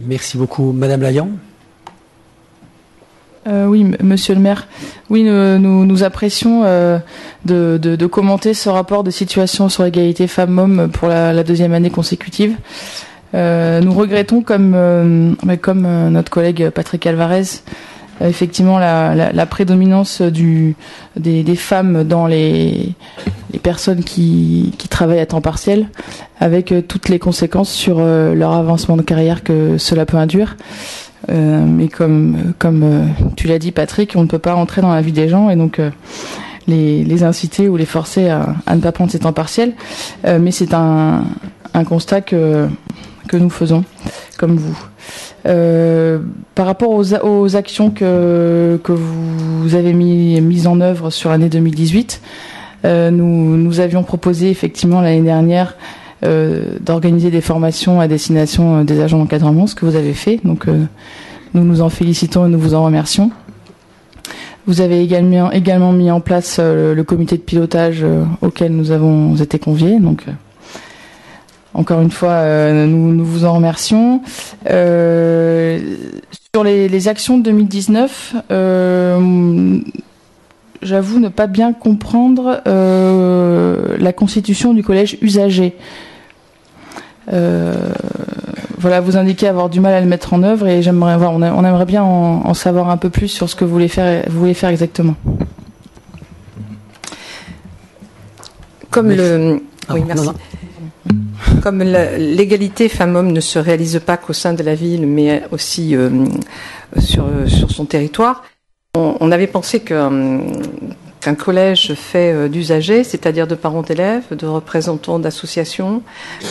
Merci beaucoup. Madame Layan. Oui, monsieur le maire. Oui, nous apprécions de commenter ce rapport de situation sur l'égalité femmes-hommes pour la deuxième année consécutive. Nous regrettons, comme notre collègue Patrick Alvarez, effectivement la prédominance des femmes dans les personnes qui travaillent à temps partiel, avec toutes les conséquences sur leur avancement de carrière que cela peut induire. Mais comme tu l'as dit, Patrick, on ne peut pas entrer dans la vie des gens et donc les inciter ou les forcer à ne pas prendre ces temps partiels. Mais c'est un constat que nous faisons, comme vous. Par rapport aux actions que vous avez mises en œuvre sur l'année 2018, nous avions proposé effectivement l'année dernière d'organiser des formations à destination des agents d'encadrement, ce que vous avez fait. Donc nous nous en félicitons et nous vous en remercions. Vous avez également mis en place le comité de pilotage auquel nous avons été conviés. Donc encore une fois, nous vous en remercions. Sur les actions de 2019, j'avoue ne pas bien comprendre la constitution du collège usagé. Voilà, vous indiquez avoir du mal à le mettre en œuvre, et j'aimerais voir, on aimerait bien en savoir un peu plus sur ce que vous voulez faire exactement. Oui, merci. Non. Comme l'égalité femmes-hommes ne se réalise pas qu'au sein de la ville, mais aussi sur son territoire, on avait pensé qu'un collège fait d'usagers, c'est-à-dire de parents d'élèves, de représentants d'associations,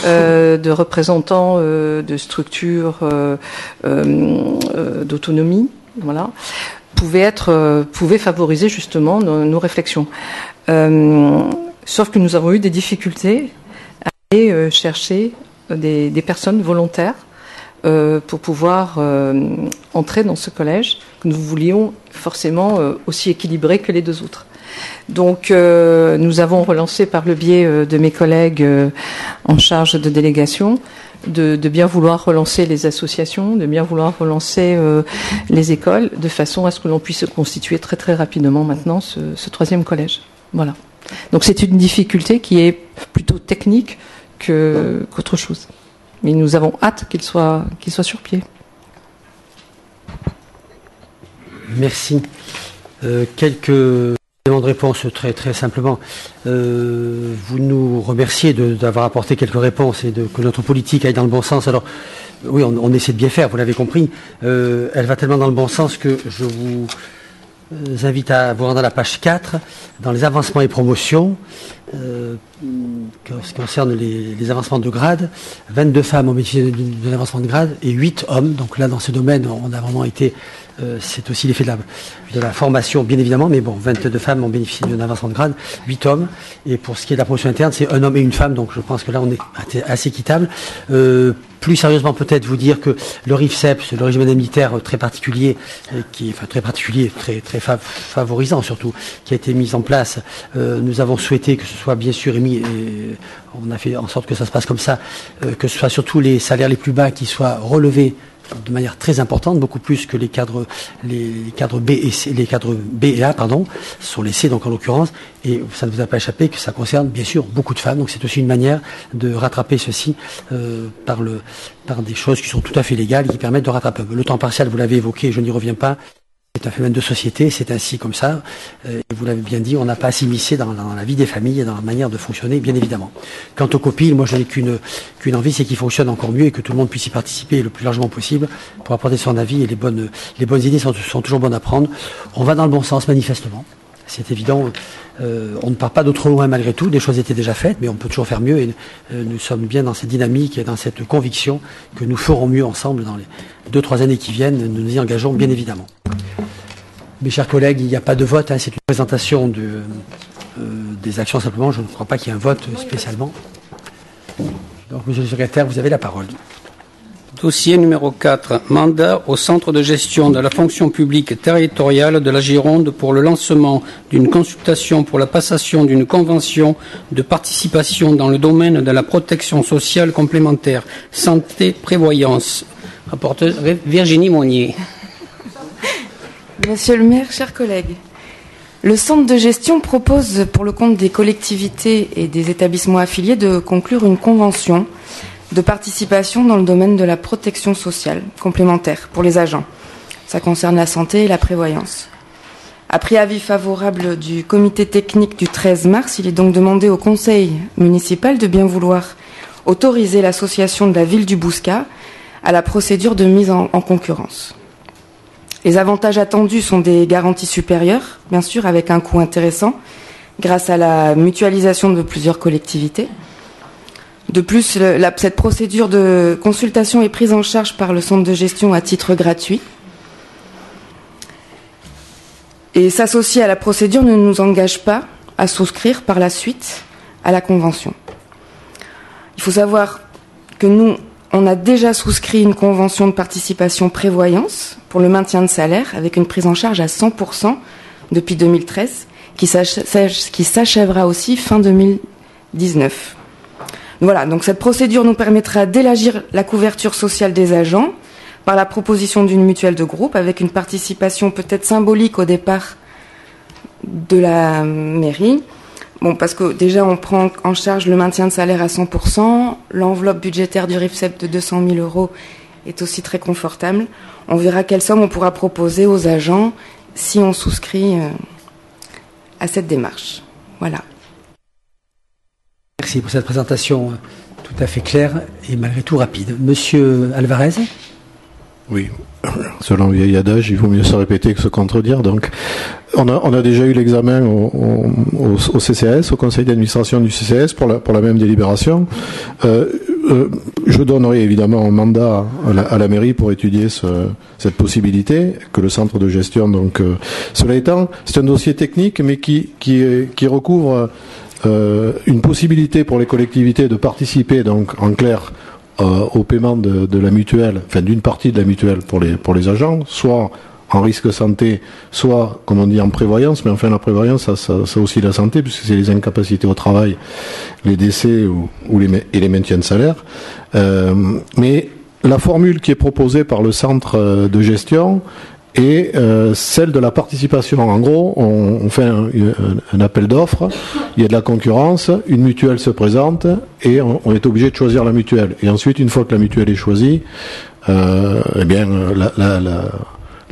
de représentants de structures d'autonomie, voilà, pouvait favoriser justement nos réflexions. Sauf que nous avons eu des difficultés et chercher des personnes volontaires pour pouvoir entrer dans ce collège que nous voulions forcément aussi équilibrer que les deux autres. Donc nous avons relancé par le biais de mes collègues en charge de délégation de bien vouloir relancer les associations, de bien vouloir relancer les écoles, de façon à ce que l'on puisse constituer très très rapidement maintenant ce troisième collège. Voilà. Donc c'est une difficulté qui est plutôt technique qu'autre chose. Mais nous avons hâte qu'il soit sur pied. Merci. Quelques éléments de réponse très, très simplement. Vous nous remerciez d'avoir apporté quelques réponses et que notre politique aille dans le bon sens. Alors, oui, on essaie de bien faire, vous l'avez compris. Elle va tellement dans le bon sens que je vous invite à vous rendre à la page 4, dans les avancements et promotions, ce qui concerne les avancements de grade. 22 femmes ont bénéficié d'un avancement de grade et 8 hommes. Donc là, dans ce domaine, on a vraiment été... c'est aussi l'effet de la formation, bien évidemment, mais bon, 22 femmes ont bénéficié d'un avancement de grade, 8 hommes. Et pour ce qui est de la promotion interne, c'est un homme et une femme, donc je pense que là, on est assez équitable. Plus sérieusement, peut-être vous dire que le RIFSEPS, le régime indemnitaire très particulier, très favorisant surtout, qui a été mis en place, nous avons souhaité que ce soit bien sûr émis, et on a fait en sorte que ça se passe comme ça, que ce soit surtout les salaires les plus bas qui soient relevés de manière très importante, beaucoup plus que les cadres B et C, les cadres B et A, sont les C donc en l'occurrence, et ça ne vous a pas échappé que ça concerne bien sûr beaucoup de femmes, donc c'est aussi une manière de rattraper ceci par des choses qui sont tout à fait légales et qui permettent de rattraper. Le temps partiel, vous l'avez évoqué, je n'y reviens pas. C'est un phénomène de société, c'est ainsi comme ça. Et vous l'avez bien dit, on n'a pas à s'immiscer dans la vie des familles et dans la manière de fonctionner, bien évidemment. Quant aux copines, moi je n'ai qu'une envie, c'est qu'ils fonctionnent encore mieux et que tout le monde puisse y participer le plus largement possible pour apporter son avis. Et les bonnes idées sont toujours bonnes à prendre. On va dans le bon sens, manifestement. C'est évident. On ne part pas de trop loin malgré tout. Des choses étaient déjà faites, mais on peut toujours faire mieux. Et nous sommes bien dans cette dynamique et dans cette conviction que nous ferons mieux ensemble dans les 2-3 années qui viennent. Nous nous y engageons, bien évidemment. Mes chers collègues, il n'y a pas de vote. C'est une présentation des actions simplement. Je ne crois pas qu'il y ait un vote spécialement. Donc, monsieur le secrétaire, vous avez la parole. Dossier numéro 4. Mandat au centre de gestion de la fonction publique territoriale de la Gironde pour le lancement d'une consultation pour la passation d'une convention de participation dans le domaine de la protection sociale complémentaire, santé, prévoyance. Rapporteure Virginie Monnier. Monsieur le maire, chers collègues, le centre de gestion propose pour le compte des collectivités et des établissements affiliés de conclure une convention de participation dans le domaine de la protection sociale complémentaire pour les agents. Ça concerne la santé et la prévoyance. Après avis favorable du comité technique du 13 mars, il est donc demandé au conseil municipal de bien vouloir autoriser l'association de la ville du Bouscat à la procédure de mise en concurrence. Les avantages attendus sont des garanties supérieures, bien sûr, avec un coût intéressant, grâce à la mutualisation de plusieurs collectivités. De plus, cette procédure de consultation est prise en charge par le centre de gestion à titre gratuit. Et s'associer à la procédure ne nous engage pas à souscrire par la suite à la convention. Il faut savoir que nous, on a déjà souscrit une convention de participation prévoyance pour le maintien de salaire avec une prise en charge à 100% depuis 2013 qui s'achèvera aussi fin 2019. Voilà, donc cette procédure nous permettra d'élargir la couverture sociale des agents par la proposition d'une mutuelle de groupe avec une participation peut-être symbolique au départ de la mairie. Bon, parce que déjà, on prend en charge le maintien de salaire à 100%. L'enveloppe budgétaire du RIFSEP de 200 000 € est aussi très confortable. On verra quelle somme on pourra proposer aux agents si on souscrit à cette démarche. Voilà. Merci pour cette présentation tout à fait claire et malgré tout rapide. Monsieur Alvarez ? Oui, selon le vieil adage, il vaut mieux se répéter que se contredire. Donc, on a déjà eu l'examen au CCAS, au conseil d'administration du CCAS, pour la même délibération. Je donnerai évidemment un mandat à la mairie pour étudier cette possibilité que le centre de gestion. Donc, cela étant, c'est un dossier technique, mais qui recouvre une possibilité pour les collectivités de participer, donc en clair, au paiement de la mutuelle, enfin d'une partie de la mutuelle pour les agents, soit en risque santé, soit, comme on dit, en prévoyance, mais enfin la prévoyance, ça aussi la santé, puisque c'est les incapacités au travail, les décès et les maintiens de salaire. Mais la formule qui est proposée par le centre de gestion est celle de la participation. En gros, on fait un appel d'offres, il y a de la concurrence, une mutuelle se présente et on est obligé de choisir la mutuelle. Et ensuite, une fois que la mutuelle est choisie, eh bien,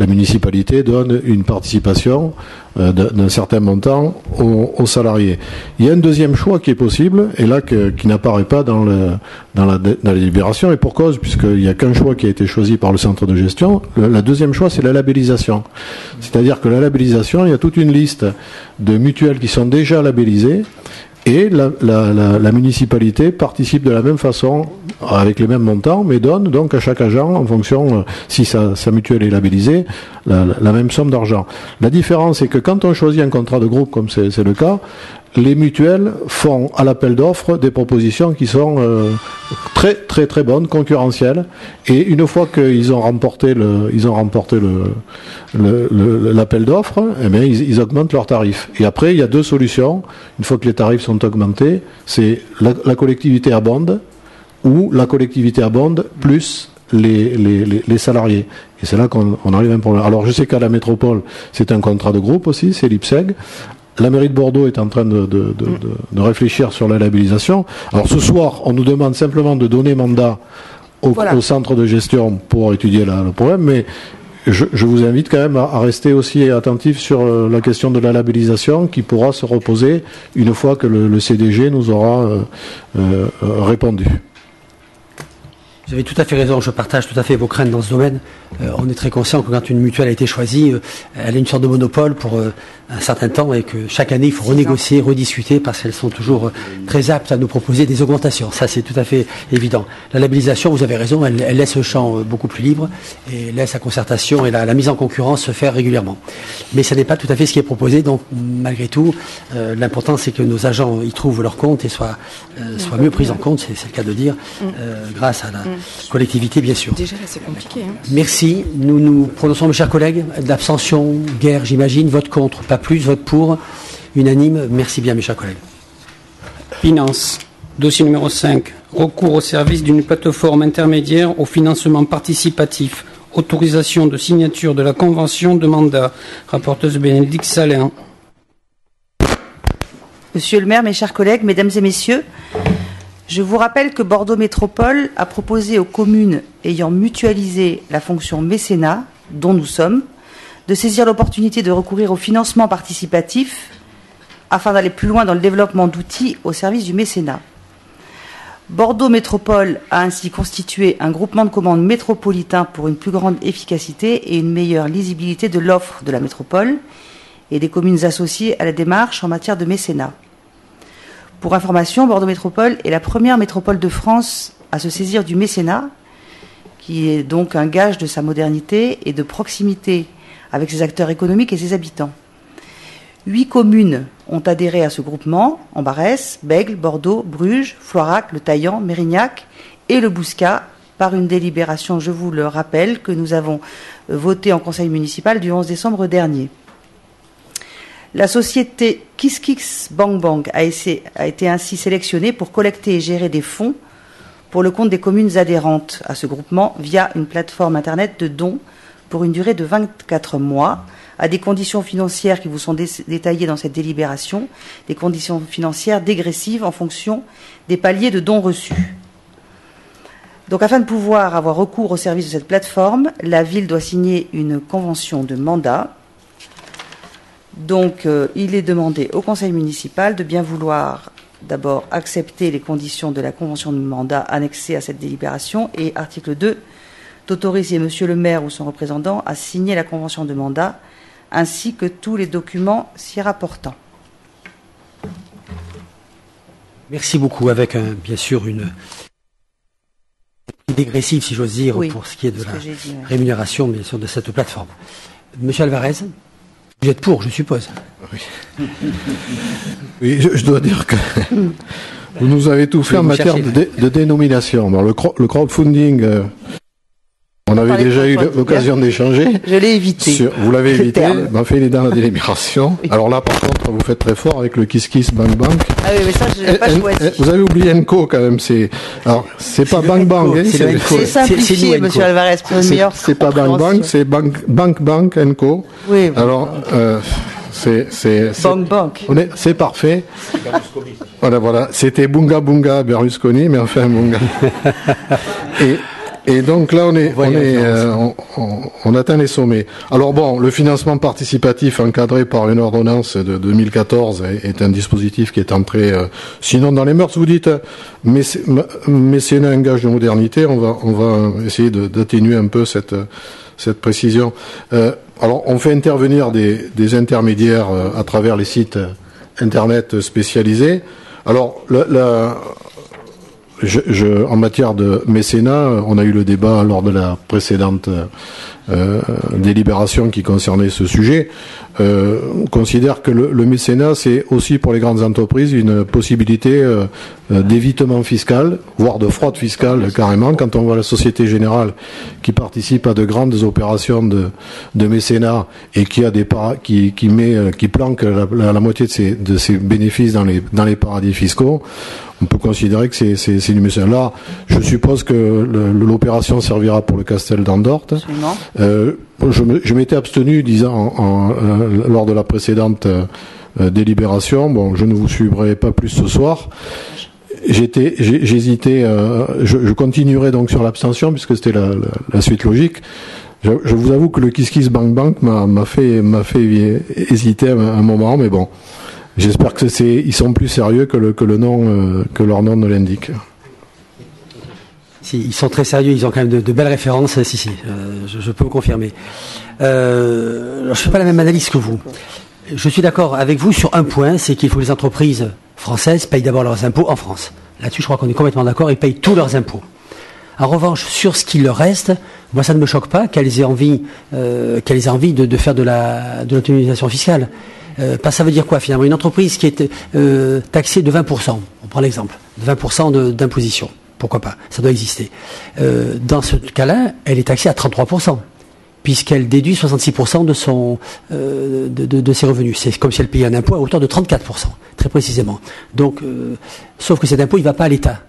la municipalité donne une participation d'un certain montant aux salariés. Il y a un deuxième choix qui est possible, et là qui n'apparaît pas dans la délibération, et pour cause, puisqu'il n'y a qu'un choix qui a été choisi par le centre de gestion. La deuxième choix, c'est la labellisation. C'est-à-dire que la labellisation, il y a toute une liste de mutuelles qui sont déjà labellisées, et la municipalité participe de la même façon, avec les mêmes montants, mais donne donc à chaque agent, en fonction, si sa mutuelle est labellisée, la même somme d'argent. La différence, c'est que quand on choisit un contrat de groupe, comme c'est le cas, les mutuelles font à l'appel d'offres des propositions qui sont très très très bonnes, concurrentielles, et une fois qu'ils ont remporté l'appel d'offres, eh bien, ils augmentent leurs tarifs. Et après, il y a deux solutions. Une fois que les tarifs sont augmentés, c'est la collectivité abonde ou la collectivité abonde plus les salariés. Et c'est là qu'on arrive à un problème. Alors je sais qu'à la métropole, c'est un contrat de groupe aussi, c'est l'IPSEG. La mairie de Bordeaux est en train de réfléchir sur la labellisation. Alors ce soir, on nous demande simplement de donner mandat au centre de gestion pour étudier le problème, mais je vous invite quand même à rester aussi attentif sur la question de la labellisation qui pourra se reposer une fois que le CDG nous aura répondu. Vous avez tout à fait raison, je partage tout à fait vos craintes dans ce domaine. On est très conscient que quand une mutuelle a été choisie, elle a une sorte de monopole pour un certain temps et que chaque année il faut renégocier, rediscuter parce qu'elles sont toujours très aptes à nous proposer des augmentations. Ça c'est tout à fait évident. La labellisation, vous avez raison, elle laisse le champ beaucoup plus libre et laisse la concertation et la mise en concurrence se faire régulièrement. Mais ce n'est pas tout à fait ce qui est proposé, donc malgré tout, l'important c'est que nos agents y trouvent leur compte et soient mieux pris en compte, c'est le cas de dire, grâce à la collectivité bien sûr. Déjà là c'est compliqué. Merci. Nous nous prononçons, mes chers collègues, d'abstention, guerre, j'imagine, vote contre, pas plus, vote pour, unanime. Merci bien, mes chers collègues. Finance. Dossier numéro 5. Recours au service d'une plateforme intermédiaire au financement participatif. Autorisation de signature de la convention de mandat. Rapporteuse Bénédicte Salin. Monsieur le maire, mes chers collègues, mesdames et messieurs, je vous rappelle que Bordeaux Métropole a proposé aux communes ayant mutualisé la fonction mécénat, dont nous sommes, de saisir l'opportunité de recourir au financement participatif afin d'aller plus loin dans le développement d'outils au service du mécénat. Bordeaux Métropole a ainsi constitué un groupement de commandes métropolitain pour une plus grande efficacité et une meilleure lisibilité de l'offre de la métropole et des communes associées à la démarche en matière de mécénat. Pour information, Bordeaux Métropole est la première métropole de France à se saisir du mécénat, qui est donc un gage de sa modernité et de proximité avec ses acteurs économiques et ses habitants. 8 communes ont adhéré à ce groupement, Ambarès, Bègles, Bordeaux, Bruges, Floirac, Le Taillan, Mérignac et le Bouscat, par une délibération, je vous le rappelle, que nous avons votée en conseil municipal du 11 décembre dernier. La société KissKissBankBank a été ainsi sélectionnée pour collecter et gérer des fonds pour le compte des communes adhérentes à ce groupement via une plateforme Internet de dons pour une durée de 24 mois, à des conditions financières qui vous sont détaillées dans cette délibération, des conditions financières dégressives en fonction des paliers de dons reçus. Donc, afin de pouvoir avoir recours au service de cette plateforme, la ville doit signer une convention de mandat. Donc, il est demandé au conseil municipal de bien vouloir d'abord accepter les conditions de la convention de mandat annexée à cette délibération et, article 2, d'autoriser monsieur le maire ou son représentant à signer la convention de mandat ainsi que tous les documents s'y rapportant. Merci beaucoup. Avec bien sûr une dégressive, si j'ose dire, pour ce qui est de la rémunération, bien sûr, de cette plateforme. Monsieur Alvarez, vous êtes pour, je suppose. Oui, oui, je dois dire que vous nous avez tout fait en matière de dénomination. Bon, le crowdfunding, on avait déjà eu l'occasion d'échanger. Je l'ai évité. Vous l'avez évité, m'a fait les dans la délibération. Oui. Alors là, par contre, vous faites très fort avec le KissKissBankBank. Ah oui, mais ça, je l'ai pas choisi. Vous avez oublié Enco quand même. Alors, c'est pas BankBank. C'est simplifié, monsieur Alvarez, pour une meilleure. C'est pas BankBank, c'est BankBank Enco. Oui. Alors, BankBank. C'est parfait. Voilà. C'était Bunga Bunga Berlusconi, mais enfin Bunga. Et donc là, on atteint les sommets. Alors bon, le financement participatif encadré par une ordonnance de 2014 est un dispositif qui est entré, sinon dans les mœurs, vous dites, mais c'est un gage de modernité. On va essayer d'atténuer un peu cette précision. Alors, on fait intervenir des intermédiaires à travers les sites internet spécialisés. Alors, en matière de mécénat, on a eu le débat lors de la précédente délibération qui concernait ce sujet. On considère que le mécénat, c'est aussi pour les grandes entreprises une possibilité d'évitement fiscal, voire de fraude fiscale carrément. Quand on voit la Société Générale qui participe à de grandes opérations de mécénat et qui planque la moitié de ses bénéfices dans les paradis fiscaux, on peut considérer que c'est du mécénat. Là, je suppose que l'opération servira pour le Castel d'Andorte. Je m'étais abstenu, lors de la précédente délibération. Bon, je ne vous suivrai pas plus ce soir. J'hésitais. Je continuerai donc sur l'abstention puisque c'était la suite logique. Je vous avoue que le Kiss Kiss Bank Bank m'a fait hésiter un moment, mais bon, j'espère que ils sont plus sérieux que leur nom ne l'indique. Si, ils sont très sérieux, ils ont quand même de belles références, je peux vous confirmer. Alors, je fais pas la même analyse que vous. Je suis d'accord avec vous sur un point, c'est qu'il faut que les entreprises françaises payent d'abord leurs impôts en France. Là-dessus, je crois qu'on est complètement d'accord, ils payent tous leurs impôts. En revanche, sur ce qu'il leur reste, moi ça ne me choque pas qu'elles aient envie de faire de l'autonomisation fiscale. Parce que ça veut dire quoi finalement? Une entreprise qui est taxée de 20%, on prend l'exemple, de 20% d'imposition, pourquoi pas, ça doit exister. Dans ce cas-là, elle est taxée à 33%, puisqu'elle déduit 66% de ses revenus. C'est comme si elle payait un impôt à hauteur de 34%, très précisément. Donc, sauf que cet impôt, il ne va pas à l'État.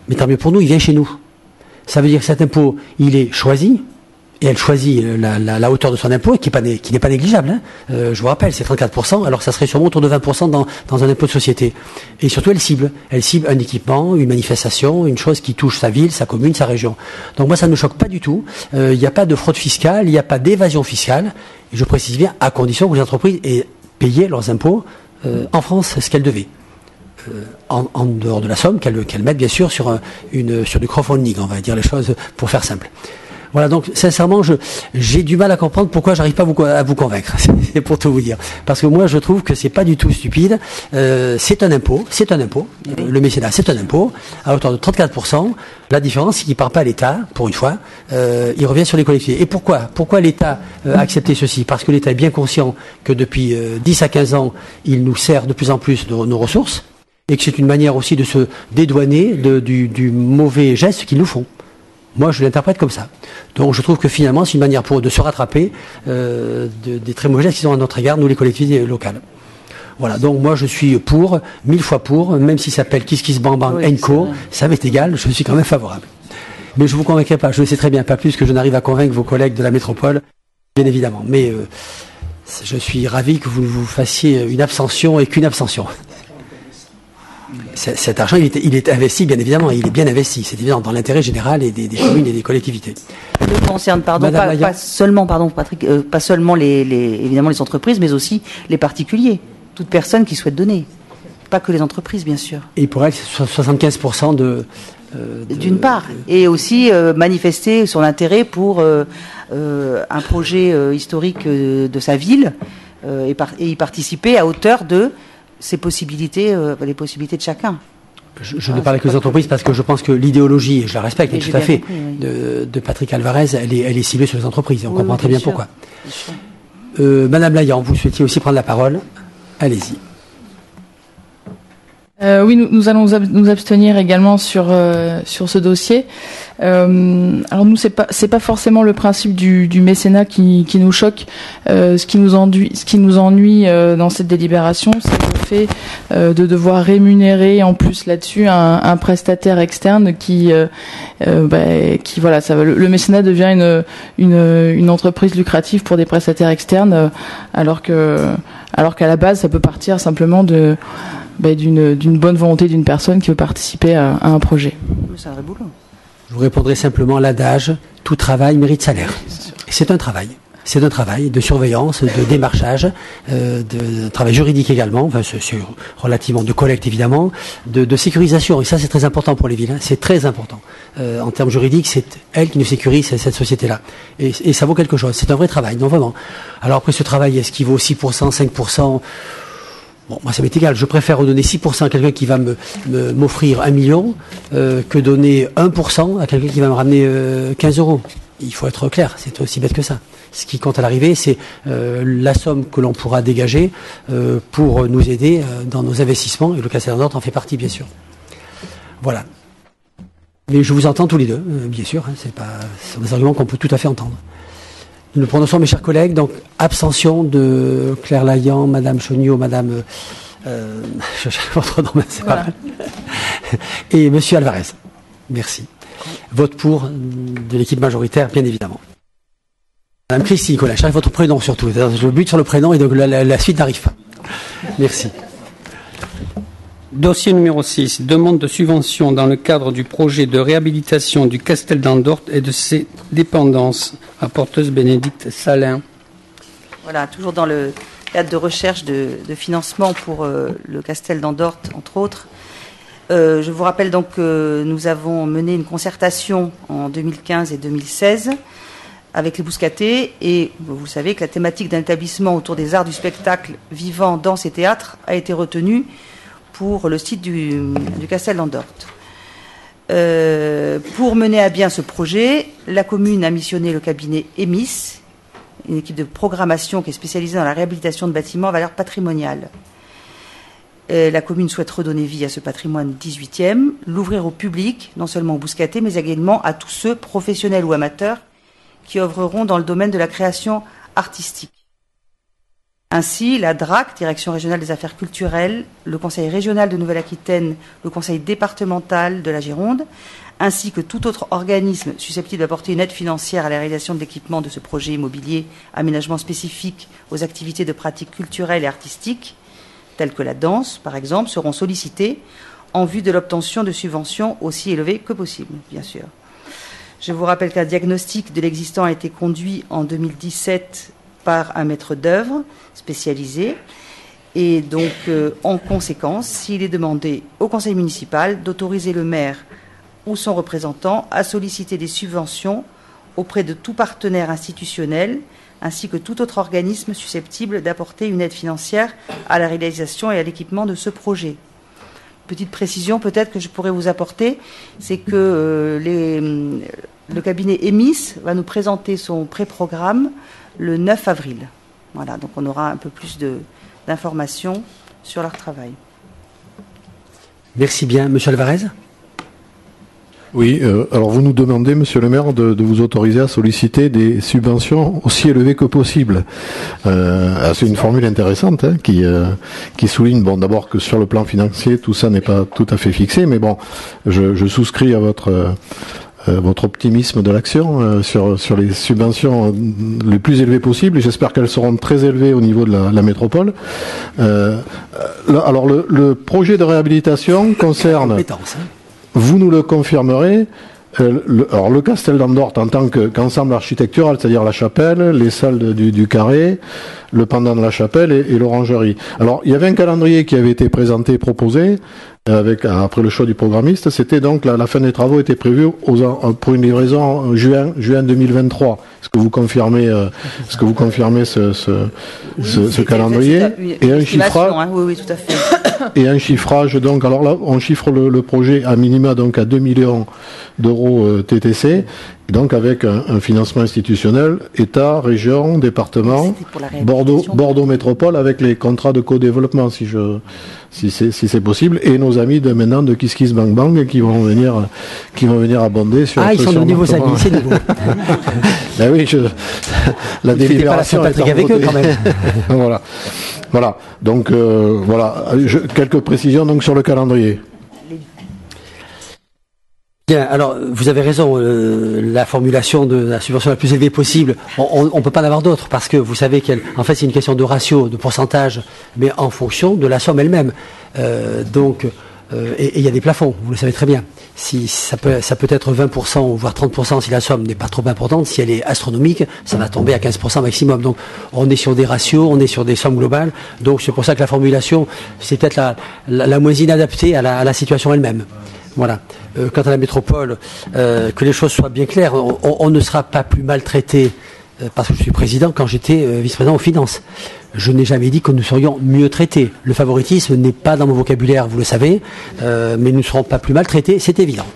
Mais tant mieux pour nous, il vient chez nous. Ça veut dire que cet impôt, il est choisi, et elle choisit la hauteur de son impôt, qui n'est pas négligeable. Hein. Je vous rappelle, c'est 34%, alors ça serait sûrement autour de 20% dans un impôt de société. Et surtout, elle cible un équipement, une manifestation, une chose qui touche sa ville, sa commune, sa région. Donc moi, ça ne me choque pas du tout. Il n'y a pas de fraude fiscale, il n'y a pas d'évasion fiscale. Et je précise bien, à condition que les entreprises aient payé leurs impôts en France, ce qu'elles devaient. En dehors de la somme qu'elles mettent bien sûr sur du crowdfunding, on va dire les choses pour faire simple. Voilà, donc sincèrement, j'ai du mal à comprendre pourquoi j'arrive pas à vous convaincre. C'est pour tout vous dire. Parce que moi, je trouve que c'est pas du tout stupide. C'est un impôt. Le mécénat, c'est un impôt à hauteur de 34%. La différence, c'est qu'il part pas à l'État, pour une fois. Il revient sur les collectivités. Et pourquoi l'État a accepté ceci? Parce que l'État est bien conscient que depuis 10 à 15 ans, il nous sert de plus en plus de nos ressources. Et que c'est une manière aussi de se dédouaner du mauvais geste qu'ils nous font. Moi, je l'interprète comme ça. Donc, je trouve que finalement, c'est une manière pour eux de se rattraper des très mauvais gestes qu'ils ont à notre égard, nous, les collectivités locales. Voilà. Donc, moi, je suis pour, 1000 fois pour, même s'il s'appelle Kiss Kiss Bang Bang Co. Ça m'est égal, je suis quand même favorable. Mais je ne vous convaincrai pas, je le sais très bien, pas plus que je n'arrive à convaincre vos collègues de la métropole, bien évidemment. Mais je suis ravi que vous fassiez une abstention et qu'une abstention. Cet argent, il est investi, bien évidemment, il est bien investi, c'est évident, dans l'intérêt général et des communes et des collectivités. Ça ne concerne, pas seulement, Patrick, pas seulement évidemment les entreprises, mais aussi les particuliers, toute personne qui souhaite donner. Pas que les entreprises, bien sûr. Et pour elle, c'est 75% d'une part, et aussi manifester son intérêt pour un projet historique de sa ville et y participer à hauteur de les possibilités de chacun. Je ne parle que des entreprises parce que je pense que l'idéologie, et je la respecte tout à fait, de Patrick Alvarez, elle est ciblée sur les entreprises. Et on comprend très bien pourquoi. Madame Layan, vous souhaitiez aussi prendre la parole. Allez-y. Oui, nous allons nous abstenir également sur ce dossier. Alors nous, c'est pas forcément le principe du mécénat qui nous choque. Ce qui nous ennuie dans cette délibération, c'est le fait de devoir rémunérer en plus là-dessus un prestataire externe qui voilà, le mécénat devient une entreprise lucrative pour des prestataires externes, alors qu'à la base, ça peut partir simplement d'une bonne volonté d'une personne qui veut participer à un projet. C'est un vrai boulot. Je vous répondrai simplement à l'adage, tout travail mérite salaire. Et c'est un travail. C'est un travail de surveillance, de démarchage, de travail juridique également, enfin, c'est relativement de collecte évidemment, de sécurisation. Et ça, c'est très important pour les villes. Hein. C'est très important. En termes juridiques, c'est elle qui nous sécurise cette société-là. Et ça vaut quelque chose. C'est un vrai travail, non vraiment. Alors après, ce travail, est-ce qu'il vaut 6%, 5%? Bon, moi, ça m'est égal. Je préfère redonner 6% à quelqu'un qui va m'offrir 1 million que donner 1% à quelqu'un qui va me ramener 15 euros. Il faut être clair, c'est aussi bête que ça. Ce qui compte à l'arrivée, c'est la somme que l'on pourra dégager pour nous aider dans nos investissements. Et le Castel d'Andorte en fait partie, bien sûr. Voilà. Mais je vous entends tous les deux, bien sûr. Hein, ce sont des arguments qu'on peut tout à fait entendre. Nous prononçons, mes chers collègues, donc abstention de Claire Layan, Madame Chaugnot, Madame Je cherche votre nom, mais c'est pas mal. Et Monsieur Alvarez. Merci. Vote pour de l'équipe majoritaire, bien évidemment. Madame Christine Nicolas, cherchez votre prénom surtout. Je bute sur le prénom et donc la suite n'arrive pas. Merci. Dossier numéro 6, demande de subvention dans le cadre du projet de réhabilitation du Castel d'Andorte et de ses dépendances. Rapporteuse Bénédicte Salin. Voilà, toujours dans le cadre de recherche de financement pour le Castel d'Andorte, entre autres. Je vous rappelle donc que nous avons mené une concertation en 2015 et 2016 avec les Bouscatés, et vous savez que la thématique d'un établissement autour des arts du spectacle vivant, danse et théâtre a été retenue pour le site du Castel d'Andorte. Pour mener à bien ce projet, la commune a missionné le cabinet EMIS, une équipe de programmation qui est spécialisée dans la réhabilitation de bâtiments à valeur patrimoniale. La commune souhaite redonner vie à ce patrimoine 18e, l'ouvrir au public, non seulement aux Bouscatés, mais également à tous ceux, professionnels ou amateurs, qui œuvreront dans le domaine de la création artistique. Ainsi, la DRAC, Direction régionale des affaires culturelles, le Conseil régional de Nouvelle-Aquitaine, le Conseil départemental de la Gironde, ainsi que tout autre organisme susceptible d'apporter une aide financière à la réalisation de l'équipement de ce projet immobilier, aménagement spécifique aux activités de pratique culturelle et artistique, telles que la danse, par exemple, seront sollicités en vue de l'obtention de subventions aussi élevées que possible, bien sûr. Je vous rappelle qu'un diagnostic de l'existant a été conduit en 2017 par un maître d'œuvre spécialisé. Et donc, en conséquence, s'il est demandé au conseil municipal d'autoriser le maire ou son représentant à solliciter des subventions auprès de tout partenaire institutionnel, ainsi que tout autre organisme susceptible d'apporter une aide financière à la réalisation et à l'équipement de ce projet. Petite précision peut-être que je pourrais vous apporter, c'est que le cabinet EMIS va nous présenter son pré-programme le 9 avril. Voilà, donc on aura un peu plus d'informations sur leur travail. Merci bien. Monsieur Alvarez ? Oui, alors vous nous demandez, monsieur le maire, de vous autoriser à solliciter des subventions aussi élevées que possible. C'est une formule intéressante qui souligne, bon, d'abord que sur le plan financier, tout ça n'est pas tout à fait fixé, mais bon, je souscris à votre optimisme de l'action sur les subventions les plus élevées possibles, et j'espère qu'elles seront très élevées au niveau de la métropole. Alors le projet de réhabilitation concerne... Vous nous le confirmerez, alors le Castel d'Andorte en tant qu'ensemble architectural, c'est-à-dire la chapelle, les salles du carré, le pendant de la chapelle et l'orangerie. Alors il y avait un calendrier qui avait été présenté, proposé, après le choix du programmiste, c'était donc la fin des travaux était prévue pour une livraison juin 2023. Est-ce que vous confirmez ce calendrier et un chiffrage oui, tout à fait. Et un chiffrage, donc, alors là, on chiffre le projet à minima donc à 2 millions d'euros TTC, et donc avec un financement institutionnel, État, région, département, Bordeaux Métropole, avec les contrats de co-développement, si c'est possible, et nos amis de maintenant de Kiss Kiss Bang Bang qui vont venir abonder sur. Ah, ils sont devenus vos amis, c'est nouveau. Ben oui, la délibération est avec eux quand même. Voilà. Donc quelques précisions donc sur le calendrier. Bien, alors vous avez raison, la formulation de la subvention la plus élevée possible, on ne peut pas en avoir d'autre, parce que vous savez qu'en fait c'est une question de ratio, de pourcentage, mais en fonction de la somme elle-même. Et il y a des plafonds, vous le savez très bien. Si ça peut être 20% voire 30% si la somme n'est pas trop importante. Si elle est astronomique, ça va tomber à 15% maximum. Donc on est sur des ratios, on est sur des sommes globales. Donc c'est pour ça que la formulation, c'est peut-être la moins inadaptée à la situation elle-même. Voilà. Quant à la métropole, que les choses soient bien claires, on ne sera pas plus maltraité parce que je suis président quand j'étais vice-président aux finances. Je n'ai jamais dit que nous serions mieux traités. Le favoritisme n'est pas dans mon vocabulaire, vous le savez, mais nous ne serons pas plus maltraités, c'est évident.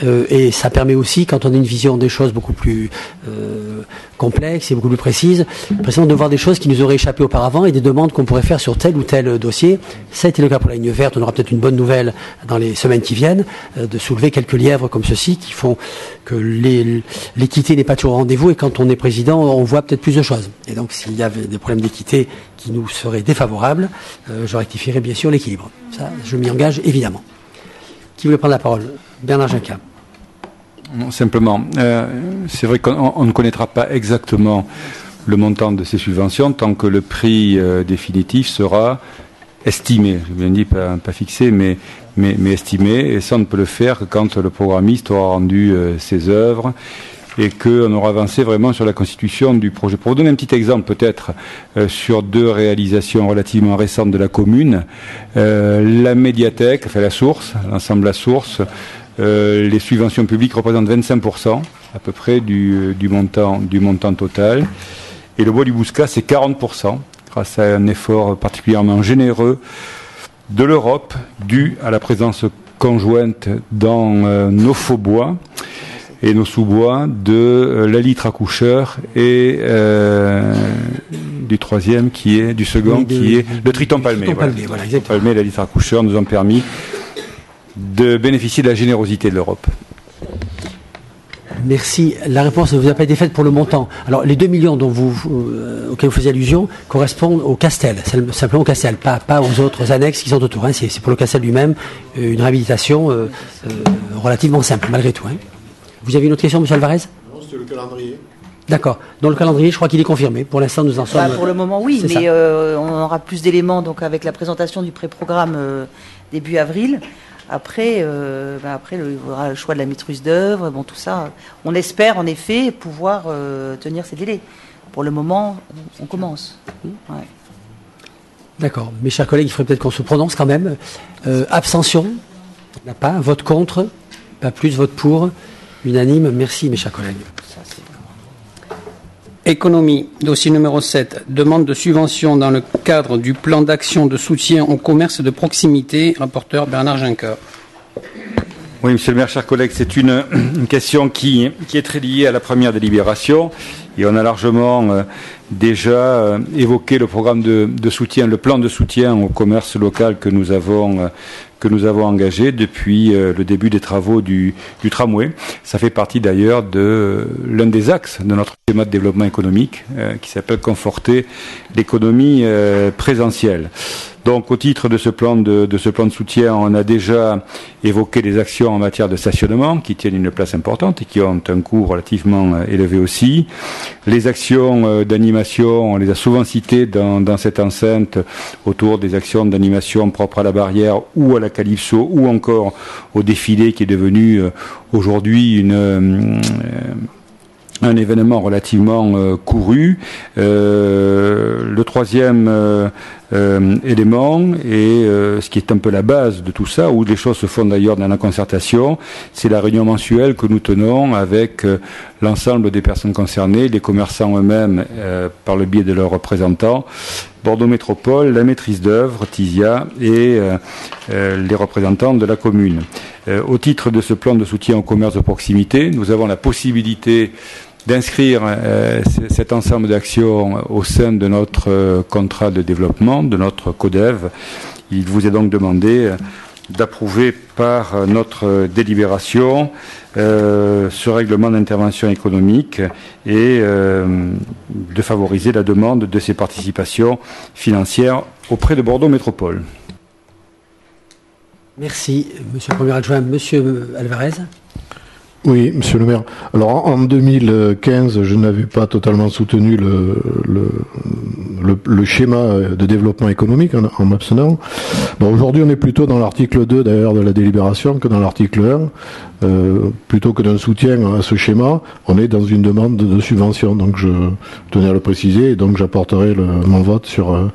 et ça permet aussi, quand on a une vision des choses beaucoup plus complexes et beaucoup plus précises, de voir des choses qui nous auraient échappé auparavant et des demandes qu'on pourrait faire sur tel ou tel dossier. Ça a été le cas pour la ligne verte. On aura peut-être une bonne nouvelle dans les semaines qui viennent, de soulever quelques lièvres comme ceci qui font que l'équité n'est pas toujours au rendez-vous, et quand on est président, on voit peut-être plus de choses. Et donc, s'il y avait des problèmes d'équité qui nous seraient défavorables, je rectifierai bien sûr l'équilibre. Ça, je m'y engage évidemment. Qui voulait prendre la parole? Bernard Juncker. Non, simplement, c'est vrai qu'on ne connaîtra pas exactement le montant de ces subventions tant que le prix définitif sera estimé. Je bien dit, pas fixé, mais estimé. Et ça, on ne peut le faire que quand le programmiste aura rendu ses œuvres et qu'on aura avancé vraiment sur la constitution du projet. Pour vous donner un petit exemple, peut-être, sur 2 réalisations relativement récentes de la commune, la médiathèque, enfin la source, l'ensemble La Source, les subventions publiques représentent 25% à peu près du montant total. Et le bois du Bouscat, c'est 40%, grâce à un effort particulièrement généreux de l'Europe, dû à la présence conjointe dans nos faux bois et nos sous-bois de l'alitre accoucheur et du second qui est le triton palmé. Le palmé et l'alitre accoucheur nous ont permis de bénéficier de la générosité de l'Europe. Merci. La réponse ne vous a pas été faite pour le montant. Alors, les 2 millions auxquels vous faisiez allusion correspondent au Castel, simplement au Castel, pas aux autres annexes qui sont autour. Hein. C'est pour le Castel lui-même une réhabilitation relativement simple, malgré tout. Hein. Vous avez une autre question, M. Alvarez? Non, c'était le calendrier. D'accord. Dans le calendrier, je crois qu'il est confirmé. Pour l'instant, nous en sommes... Pour le moment, oui, mais on aura plus d'éléments donc avec la présentation du pré-programme début avril. Après, il y aura le choix de la maîtrise d'œuvre, tout ça. On espère, en effet, pouvoir tenir ces délais. Pour le moment, on commence. Ouais. D'accord. Mes chers collègues, il faudrait peut-être qu'on se prononce quand même. Abstention? Pas. Vote contre? Pas plus. Vote pour? Unanime. Merci, mes chers collègues. Économie, dossier numéro 7, demande de subvention dans le cadre du plan d'action de soutien au commerce de proximité, rapporteur Bernard Juncker. Oui, monsieur le maire, chers collègues, c'est une question qui est très liée à la première délibération, et on a largement déjà évoqué le programme de soutien, le plan de soutien au commerce local que nous avons engagé depuis le début des travaux du tramway. Ça fait partie d'ailleurs de l'un des axes de notre schéma de développement économique qui s'appelle conforter l'économie présentielle. Donc, au titre de ce plan de soutien, on a déjà évoqué des actions en matière de stationnement qui tiennent une place importante et qui ont un coût relativement élevé aussi. Les actions d'animation, on les a souvent citées dans cette enceinte autour des actions d'animation propres à la barrière ou à la Calypso ou encore au défilé qui est devenu aujourd'hui un événement relativement couru. Le troisième élément, et ce qui est un peu la base de tout ça, où les choses se font d'ailleurs dans la concertation, c'est la réunion mensuelle que nous tenons avec l'ensemble des personnes concernées, les commerçants eux-mêmes par le biais de leurs représentants, Bordeaux Métropole, la maîtrise d'œuvre, TISIA, et les représentants de la commune. Au titre de ce plan de soutien au commerce de proximité, nous avons la possibilité d'inscrire cet ensemble d'actions au sein de notre contrat de développement, de notre CODEV. Il vous est donc demandé d'approuver par notre délibération ce règlement d'intervention économique et de favoriser la demande de ces participations financières auprès de Bordeaux Métropole. Merci, monsieur le premier adjoint. Monsieur Alvarez. Oui, monsieur le maire. Alors, en 2015, je n'avais pas totalement soutenu le schéma de développement économique en m'abstenant. Bon, aujourd'hui, on est plutôt dans l'article 2, d'ailleurs, de la délibération que dans l'article 1. Plutôt que d'un soutien à ce schéma, on est dans une demande de subvention. Donc, je tenais à le préciser, et donc j'apporterai mon vote sur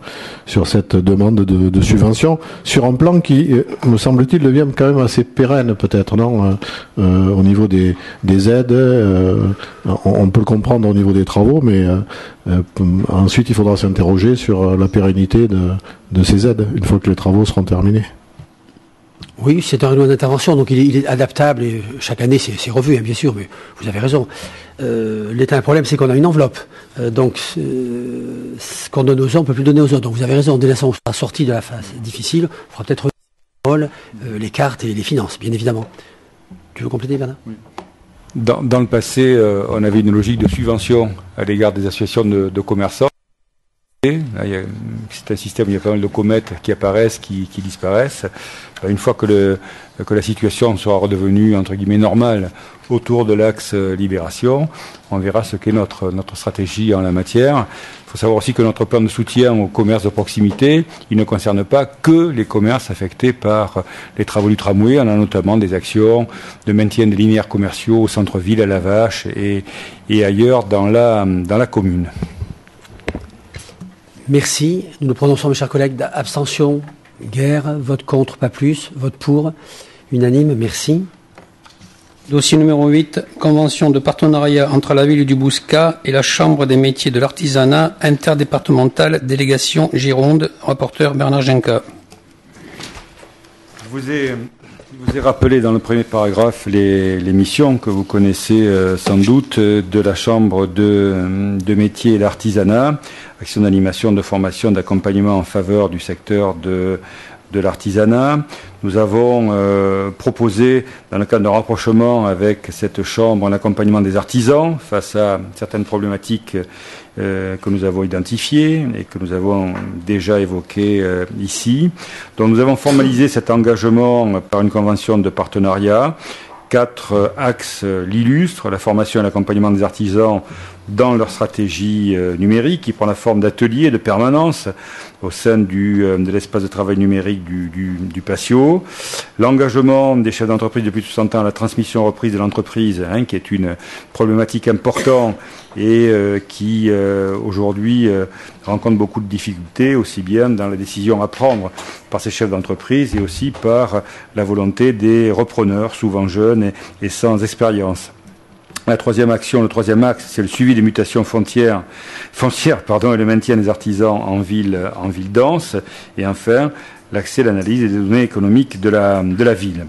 cette demande de subvention, sur un plan qui, me semble-t-il, devient quand même assez pérenne, peut-être, non, au niveau des aides, on peut le comprendre au niveau des travaux, mais ensuite il faudra s'interroger sur la pérennité de ces aides, une fois que les travaux seront terminés. Oui, c'est un règlement d'intervention, donc il est adaptable et chaque année c'est revu, hein, bien sûr, mais vous avez raison. L'État a un problème, c'est qu'on a une enveloppe. Donc, ce qu'on donne aux uns, on ne peut plus donner aux autres. Donc vous avez raison, dès l'instant où on sera sorti de la phase difficile, on fera peut-être les cartes et les finances, bien évidemment. Tu veux compléter, Bernard ? Oui. Dans le passé, on avait une logique de subvention à l'égard des associations de commerçants. C'est un système où il y a pas mal de comètes qui apparaissent, qui disparaissent. Une fois que la situation sera redevenue, entre guillemets, normale autour de l'axe libération, on verra ce qu'est notre stratégie en la matière. Il faut savoir aussi que notre plan de soutien au commerce de proximité, il ne concerne pas que les commerces affectés par les travaux du tramway. On a notamment des actions de maintien des linéaires commerciaux au centre-ville, à la Vache et ailleurs dans la commune. Merci. Nous nous prononçons, mes chers collègues, d'abstention, guerre, vote contre, pas plus, vote pour, unanime, merci. Dossier numéro 8, convention de partenariat entre la ville du Bouscat et la Chambre des métiers de l'artisanat interdépartementale, délégation Gironde, rapporteur Bernard Genca. Je vous ai rappelé dans le premier paragraphe les missions que vous connaissez sans doute de la Chambre de métiers et l'artisanat, action d'animation, de formation, d'accompagnement en faveur du secteur de l'artisanat. Nous avons proposé, dans le cadre de rapprochement avec cette chambre, un accompagnement des artisans face à certaines problématiques que nous avons identifiées et que nous avons déjà évoquées ici. Donc nous avons formalisé cet engagement par une convention de partenariat. 4 axes l'illustrent: la formation et l'accompagnement des artisans dans leur stratégie numérique, qui prend la forme d'ateliers de permanence au sein de l'espace de travail numérique du PASIO. L'engagement des chefs d'entreprise depuis 60 ans à la transmission reprise de l'entreprise, qui est une problématique importante et qui aujourd'hui rencontre beaucoup de difficultés, aussi bien dans la décision à prendre par ces chefs d'entreprise et aussi par la volonté des repreneurs, souvent jeunes et sans expérience. La troisième action, le troisième axe, c'est le suivi des mutations foncières et le maintien des artisans en ville dense. Et enfin, l'accès à l'analyse des données économiques de la ville.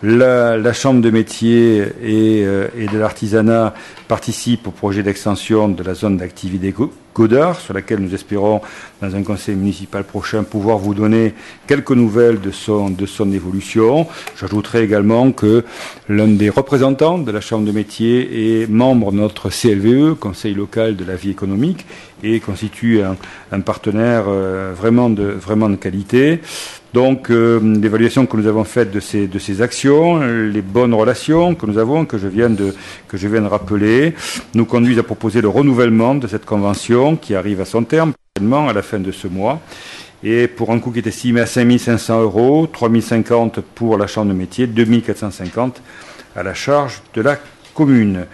La Chambre de métiers et de l'artisanat participe au projet d'extension de la zone d'activité Godard, sur laquelle nous espérons, dans un conseil municipal prochain, pouvoir vous donner quelques nouvelles de son évolution. J'ajouterai également que l'un des représentants de la Chambre de métiers est membre de notre CLVE, Conseil local de la vie économique, et constitue un partenaire vraiment de qualité. Donc, l'évaluation que nous avons faite de ces actions, les bonnes relations que nous avons, que je viens de rappeler, nous conduisent à proposer le renouvellement de cette convention qui arrive à son terme, prochainement, à la fin de ce mois, et pour un coût qui est estimé à 5 500 €, 3 050 pour la Chambre de métier, 2 450 à la charge de la commune.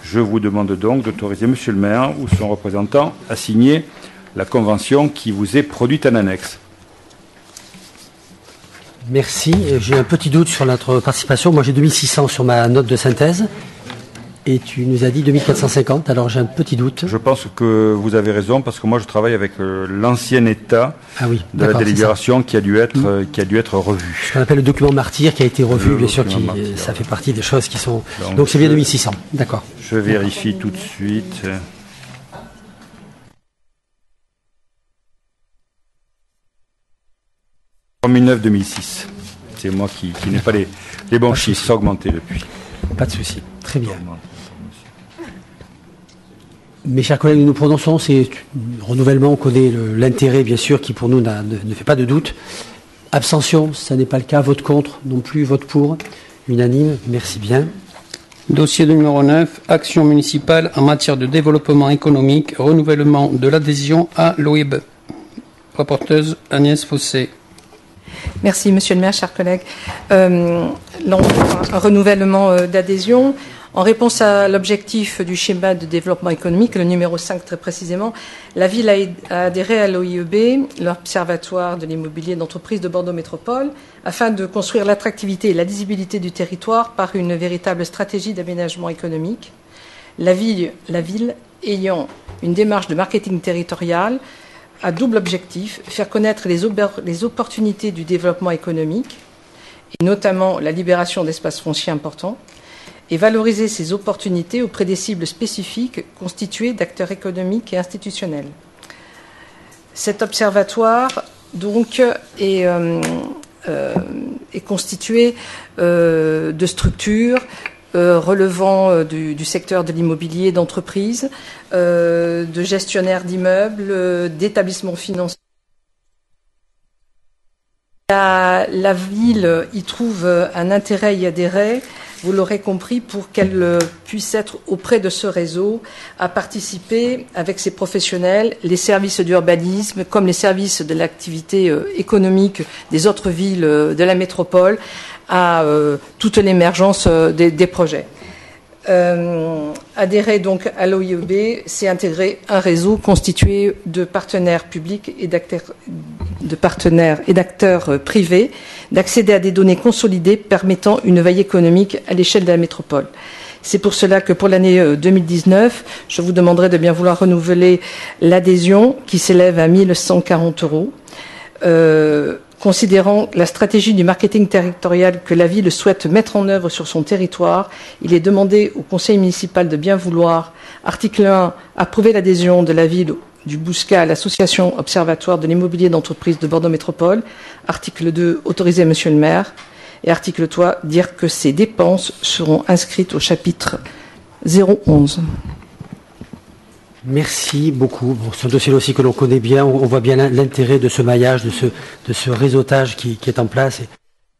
Je vous demande donc d'autoriser Monsieur le maire ou son représentant à signer la convention qui vous est produite en annexe. Merci. J'ai un petit doute sur notre participation. Moi, j'ai 2600 sur ma note de synthèse. Et tu nous as dit 2450. Alors, j'ai un petit doute. Je pense que vous avez raison, parce que moi, je travaille avec l'ancien état de la délibération qui a dû être revu. Ce qu'on appelle le document martyr qui a été revu, bien sûr, ça fait partie des choses qui sont... Donc, c'est bien 2600. D'accord. Je vérifie tout de suite. 2009-2006. C'est moi qui n'ai pas les bons chiffres. Ça a augmenté depuis. Pas de souci. Très bien. Mes chers collègues, nous nous prononçons. C'est renouvellement. On connaît l'intérêt, bien sûr, qui pour nous ne fait pas de doute. Abstention, ça n'est pas le cas. Vote contre, non plus. Vote pour. Unanime. Merci bien. Dossier numéro 9, action municipale en matière de développement économique, renouvellement de l'adhésion à l'OIB. Rapporteuse Agnès Fossé. Merci, Monsieur le maire, chers collègues. Un renouvellement d'adhésion. En réponse à l'objectif du schéma de développement économique, le numéro 5 très précisément, la ville a adhéré à l'OIEB, l'Observatoire de l'immobilier d'entreprise de Bordeaux Métropole, afin de construire l'attractivité et la lisibilité du territoire par une véritable stratégie d'aménagement économique. La ville ayant une démarche de marketing territorial, a double objectif, faire connaître les opportunités du développement économique, et notamment la libération d'espaces fonciers importants, et valoriser ces opportunités auprès des cibles spécifiques constituées d'acteurs économiques et institutionnels. Cet observatoire, donc, est constitué de structures relevant du secteur de l'immobilier d'entreprise, de gestionnaires d'immeubles, d'établissements financiers. La ville y trouve un intérêt y adhérer, vous l'aurez compris, pour qu'elle puisse être auprès de ce réseau, à participer avec ses professionnels, les services d'urbanisme, comme les services de l'activité économique des autres villes de la métropole, à toute l'émergence des projets. Adhérer donc à l'OIEB, c'est intégrer un réseau constitué de partenaires publics et d'acteurs privés, d'accéder à des données consolidées permettant une veille économique à l'échelle de la métropole. C'est pour cela que pour l'année 2019, je vous demanderai de bien vouloir renouveler l'adhésion qui s'élève à 1 140 €. Considérant la stratégie du marketing territorial que la ville souhaite mettre en œuvre sur son territoire, il est demandé au conseil municipal de bien vouloir, article 1, approuver l'adhésion de la ville du Bouscat à l'association Observatoire de l'immobilier d'entreprise de Bordeaux Métropole, article 2, autoriser monsieur le maire, et article 3, dire que ces dépenses seront inscrites au chapitre 011. Merci beaucoup. Bon, c'est un dossier aussi que l'on connaît bien. On voit bien l'intérêt de ce maillage, de ce réseautage qui est en place. Et,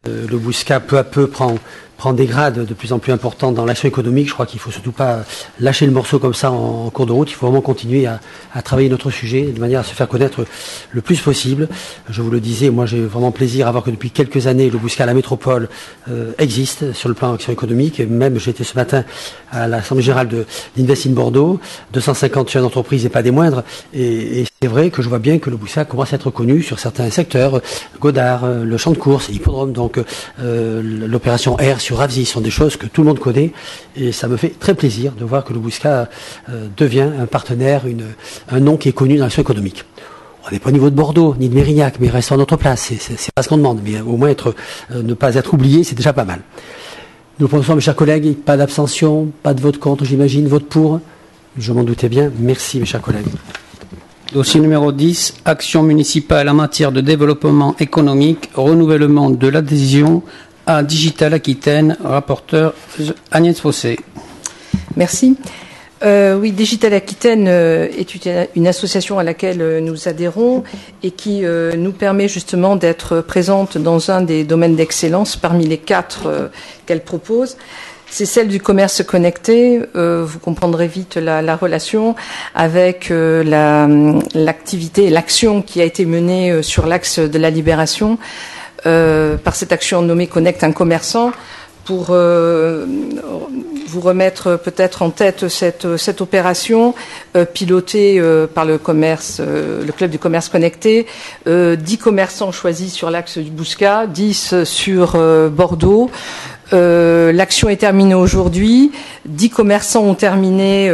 le Bouscat, peu à peu, prend des grades de plus en plus importants dans l'action économique. Je crois qu'il ne faut surtout pas lâcher le morceau comme ça en cours de route. Il faut vraiment continuer à travailler notre sujet de manière à se faire connaître le plus possible. Je vous le disais, moi j'ai vraiment plaisir à voir que depuis quelques années, le Bouscat, la métropole, existe sur le plan action économique. Même j'étais ce matin à l'Assemblée générale d'Invest in Bordeaux, 250 chefs d'entreprise et pas des moindres. Et c'est vrai que je vois bien que le Bouscat commence à être connu sur certains secteurs, Godard, le champ de course, l'hippodrome, donc l'opération R sur Ravzi, sont des choses que tout le monde connaît, et ça me fait très plaisir de voir que le Bouscat devient un partenaire, un nom qui est connu dans l'action économique. On n'est pas au niveau de Bordeaux, ni de Mérignac, mais restons à notre place, c'est pas ce qu'on demande, mais au moins ne pas être oublié, c'est déjà pas mal. Nous prononçons, mes chers collègues, pas d'abstention, pas de vote contre, j'imagine, vote pour. Je m'en doutais bien. Merci, mes chers collègues. Dossier numéro 10, action municipale en matière de développement économique, renouvellement de l'adhésion à Digital Aquitaine, rapporteur Agnès Fossé. Merci. Oui, Digital Aquitaine est une association à laquelle nous adhérons et qui nous permet justement d'être présente dans un des domaines d'excellence parmi les 4 qu'elle propose. C'est celle du commerce connecté. Vous comprendrez vite la relation avec l'activité et l'action qui a été menée sur l'axe de la libération par cette action nommée Connect un commerçant. Pour vous remettre peut-être en tête cette opération pilotée par le club du commerce connecté, 10 commerçants choisis sur l'axe du Bouscat, 10 sur Bordeaux. L'action est terminée aujourd'hui. 10 commerçants ont terminé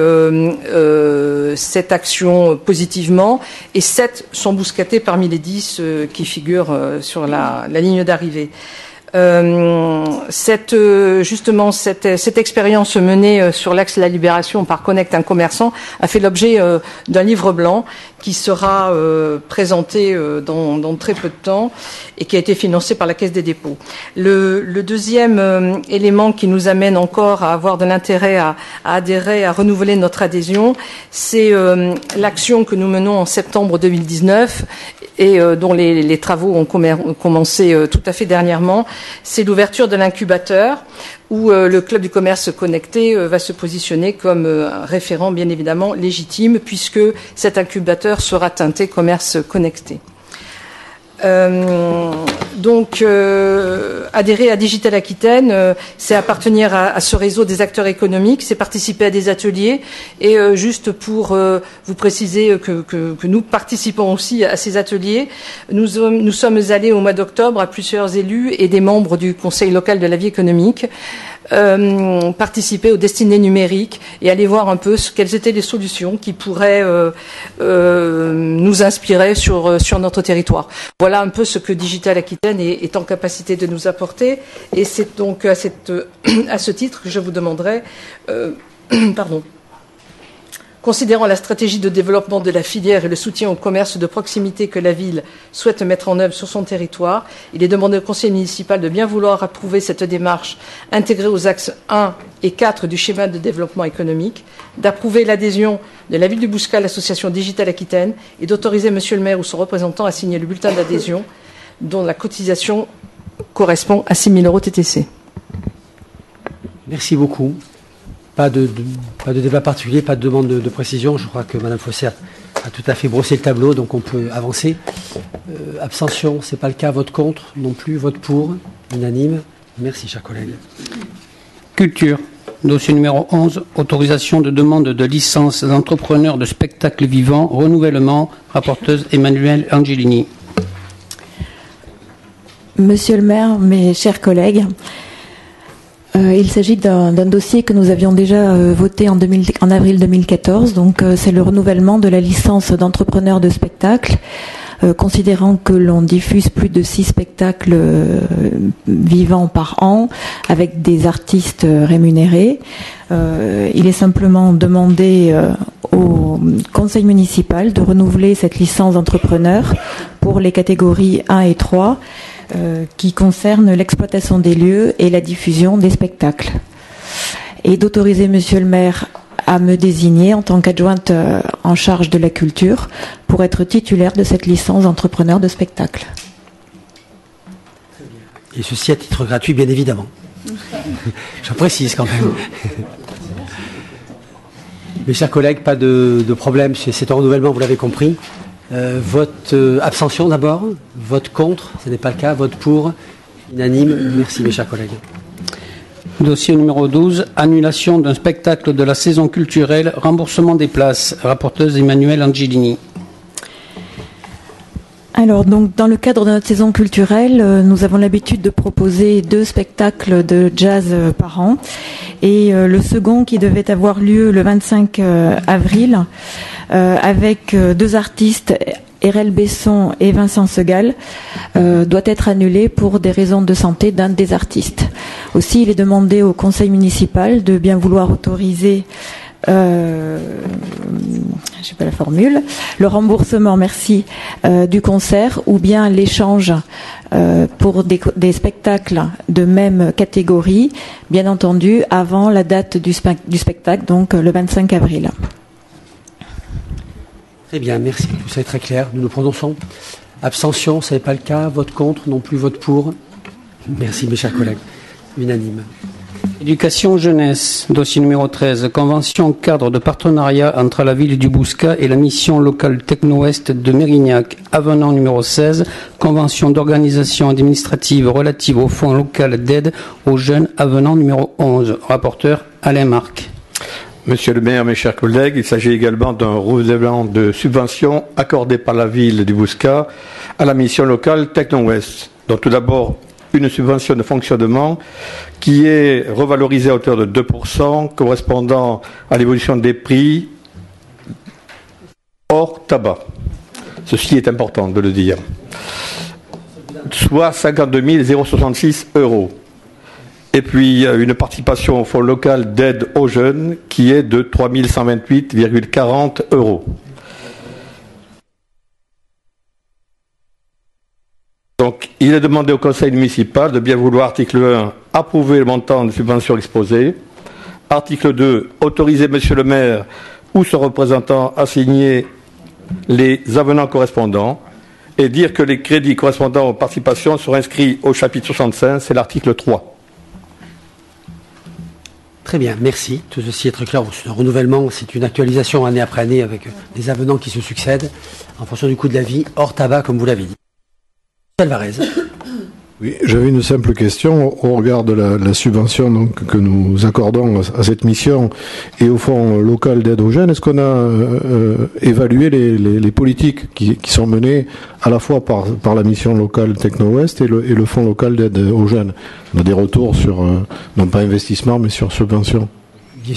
cette action positivement et 7 sont bouscatés parmi les 10 qui figurent sur la ligne d'arrivée. Cette expérience menée sur l'axe de la libération par Connect un commerçant a fait l'objet d'un livre blanc qui sera présenté dans très peu de temps et qui a été financé par la Caisse des dépôts. Le deuxième élément qui nous amène encore à avoir de l'intérêt à adhérer, à renouveler notre adhésion, c'est l'action que nous menons en septembre 2019 et dont les travaux ont commencé tout à fait dernièrement. C'est l'ouverture de l'incubateur où le club du commerce connecté va se positionner comme un référent bien évidemment légitime puisque cet incubateur sera teinté commerce connecté. Adhérer à Digital Aquitaine, c'est appartenir à ce réseau des acteurs économiques, c'est participer à des ateliers et juste pour vous préciser que nous participons aussi à ces ateliers, nous sommes allés au mois d'octobre à plusieurs élus et des membres du conseil local de la vie économique participer aux destinées numériques et aller voir un peu quelles étaient les solutions qui pourraient nous inspirer sur notre territoire. Voilà un peu ce que Digital Aquitaine est en capacité de nous apporter. Et c'est donc à ce titre que je vous demanderai, considérant la stratégie de développement de la filière et le soutien au commerce de proximité que la ville souhaite mettre en œuvre sur son territoire, il est demandé au conseil municipal de bien vouloir approuver cette démarche intégrée aux axes 1 et 4 du schéma de développement économique, d'approuver l'adhésion de la ville du Bouscat à l'association Digital Aquitaine et d'autoriser monsieur le maire ou son représentant à signer le bulletin d'adhésion dont la cotisation correspond à 6 000 € TTC. Merci beaucoup. Pas de débat particulier, pas de demande de précision. Je crois que Mme Fossé a tout à fait brossé le tableau, donc on peut avancer. Abstention, ce n'est pas le cas. Vote contre, non plus. Vote pour, unanime. Merci, chers collègues. Culture, dossier numéro 11, autorisation de demande de licence d'entrepreneur de spectacle vivant, renouvellement, rapporteuse Emmanuelle Angelini. Monsieur le maire, mes chers collègues, il s'agit d'un dossier que nous avions déjà voté en avril 2014. Donc, c'est le renouvellement de la licence d'entrepreneur de spectacle, considérant que l'on diffuse plus de 6 spectacles vivants par an avec des artistes rémunérés. Il est simplement demandé au conseil municipal de renouveler cette licence d'entrepreneur pour les catégories 1 et 3. Qui concerne l'exploitation des lieux et la diffusion des spectacles. Et d'autoriser monsieur le maire à me désigner en tant qu'adjointe en charge de la culture pour être titulaire de cette licence d'entrepreneur de spectacle. Et ceci à titre gratuit, bien évidemment. Je précise quand même. Mes chers collègues, pas de problème, c'est un renouvellement, vous l'avez compris. Vote abstention d'abord, vote contre, ce n'est pas le cas, vote pour, unanime. Merci mes chers collègues. Dossier numéro 12, annulation d'un spectacle de la saison culturelle, remboursement des places, rapporteuse Emmanuelle Angelini. Alors, donc, dans le cadre de notre saison culturelle, nous avons l'habitude de proposer 2 spectacles de jazz par an. Et le second, qui devait avoir lieu le 25 avril, avec 2 artistes, Erel Besson et Vincent Segal, doit être annulé pour des raisons de santé d'un des artistes. Aussi, il est demandé au conseil municipal de bien vouloir autoriser je sais pas la formule, le remboursement, du concert ou bien l'échange pour des spectacles de même catégorie, bien entendu, avant la date du spectacle, donc le 25 avril. Très bien, merci. Tout ça est très clair. Nous nous prononçons. Abstention, ce n'est pas le cas. Vote contre, non plus. Vote pour. Merci mes chers collègues. Unanime. Éducation jeunesse, dossier numéro 13, convention cadre de partenariat entre la ville du Bouscat et la mission locale Techno-Ouest de Mérignac, avenant numéro 16, convention d'organisation administrative relative au fonds local d'aide aux jeunes, avenant numéro 11, rapporteur Alain Marc. Monsieur le maire, mes chers collègues, il s'agit également d'un renouvellement de subventions accordées par la ville du Bouscat à la mission locale Techno-Ouest. Donc tout d'abord, une subvention de fonctionnement qui est revalorisée à hauteur de 2%, correspondant à l'évolution des prix hors tabac. Ceci est important de le dire. Soit 52 066 €. Et puis une participation au fonds local d'aide aux jeunes qui est de 3 128,40 €. Donc, il est demandé au conseil municipal de bien vouloir, article 1, approuver le montant de subvention exposé. Article 2, autoriser monsieur le maire ou son représentant à signer les avenants correspondants et dire que les crédits correspondant aux participations seront inscrits au chapitre 65, c'est l'article 3. Très bien, merci. Tout ceci est très clair. C'est un renouvellement, c'est une actualisation année après année avec des avenants qui se succèdent en fonction du coût de la vie, hors tabac, comme vous l'avez dit. Alvarez. Oui, j'avais une simple question au regard de la subvention donc, que nous accordons à cette mission et au fonds local d'aide aux jeunes. Est-ce qu'on a évalué les politiques qui sont menées à la fois par la mission locale Techno-Ouest et le fonds local d'aide aux jeunes? On a des retours sur, non pas investissement, mais sur subvention. Bien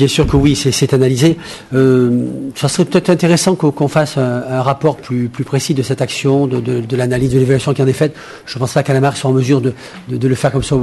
sûr que oui, c'est analysé. Ça serait peut-être intéressant qu'on fasse un rapport plus précis de cette action, de l'analyse, de l'évaluation qui en est faite. Je ne pense pas qu'Alain soit en mesure de le faire comme ça.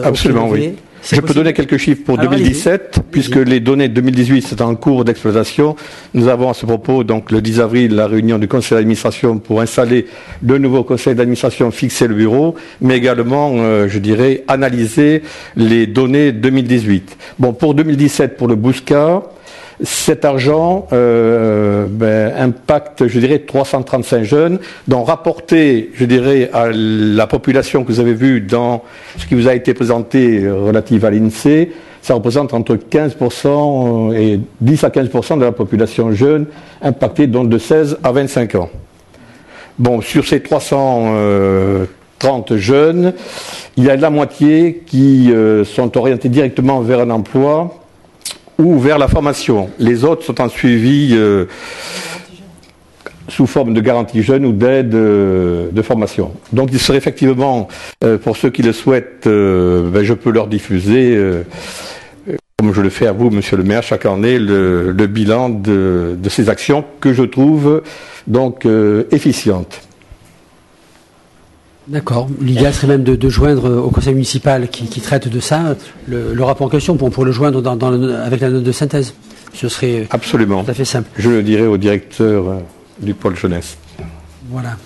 Absolument, oui. Je peux donner quelques chiffres pour 2017, puisque les données de 2018 sont en cours d'exploitation. Nous avons à ce propos, donc le 10 avril, la réunion du conseil d'administration pour installer le nouveau conseil d'administration, fixer le bureau, mais également, je dirais, analyser les données 2018. Bon, pour 2017, pour le Bouscat, cet argent impacte, je dirais, 335 jeunes, dont rapporté, je dirais, à la population que vous avez vue dans ce qui vous a été présenté relative à l'INSEE, ça représente entre 15% et 10 à 15% de la population jeune impactée, donc de 16 à 25 ans. Bon, sur ces 330 jeunes, il y a la moitié qui sont orientés directement vers un emploi ou vers la formation. Les autres sont en suivi sous forme de garantie jeune ou d'aide de formation. Donc il serait effectivement, pour ceux qui le souhaitent, je peux leur diffuser, comme je le fais à vous, monsieur le maire, chaque année, le bilan de ces actions que je trouve donc efficientes. D'accord. L'idéal serait même de joindre au conseil municipal qui traite de ça le rapport en question pour le joindre avec la note de synthèse. Ce serait absolument tout à fait simple. Je le dirai au directeur du pôle jeunesse. Voilà,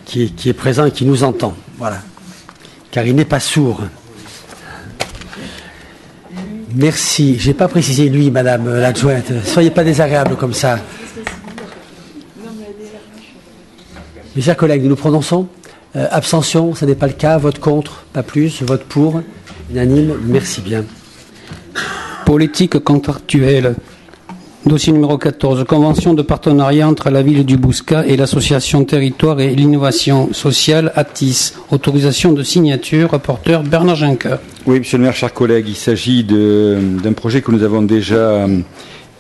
qui est présent et qui nous entend. Voilà. Car il n'est pas sourd. Merci. Je n'ai pas précisé lui, madame l'adjointe. Soyez pas désagréable comme ça. Mes chers collègues, nous nous prononçons. Abstention, ce n'est pas le cas. Vote contre, pas plus. Vote pour, unanime. Merci bien. Politique contractuelle. Dossier numéro 14. Convention de partenariat entre la ville du Bouscat et l'association Territoire et l'Innovation Sociale ATIS. Autorisation de signature. Rapporteur Bernard Juncker. Oui, monsieur le maire, chers collègues, il s'agit d'un projet que nous avons déjà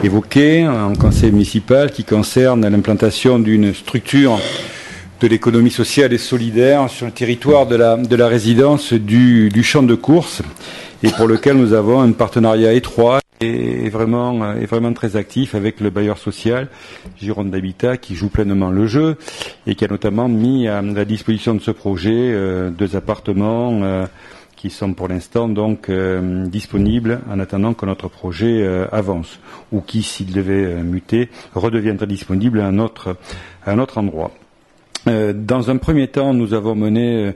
évoqué en conseil municipal qui concerne l'implantation d'une structure de l'économie sociale et solidaire sur le territoire de la résidence du champ de course et pour lequel nous avons un partenariat étroit et vraiment très actif avec le bailleur social Gironde d'Habitat qui joue pleinement le jeu et qui a notamment mis à la disposition de ce projet 2 appartements qui sont pour l'instant donc disponibles en attendant que notre projet avance ou qui, s'il devait muter, redeviendrait disponible à un autre endroit. Dans un premier temps, nous avons mené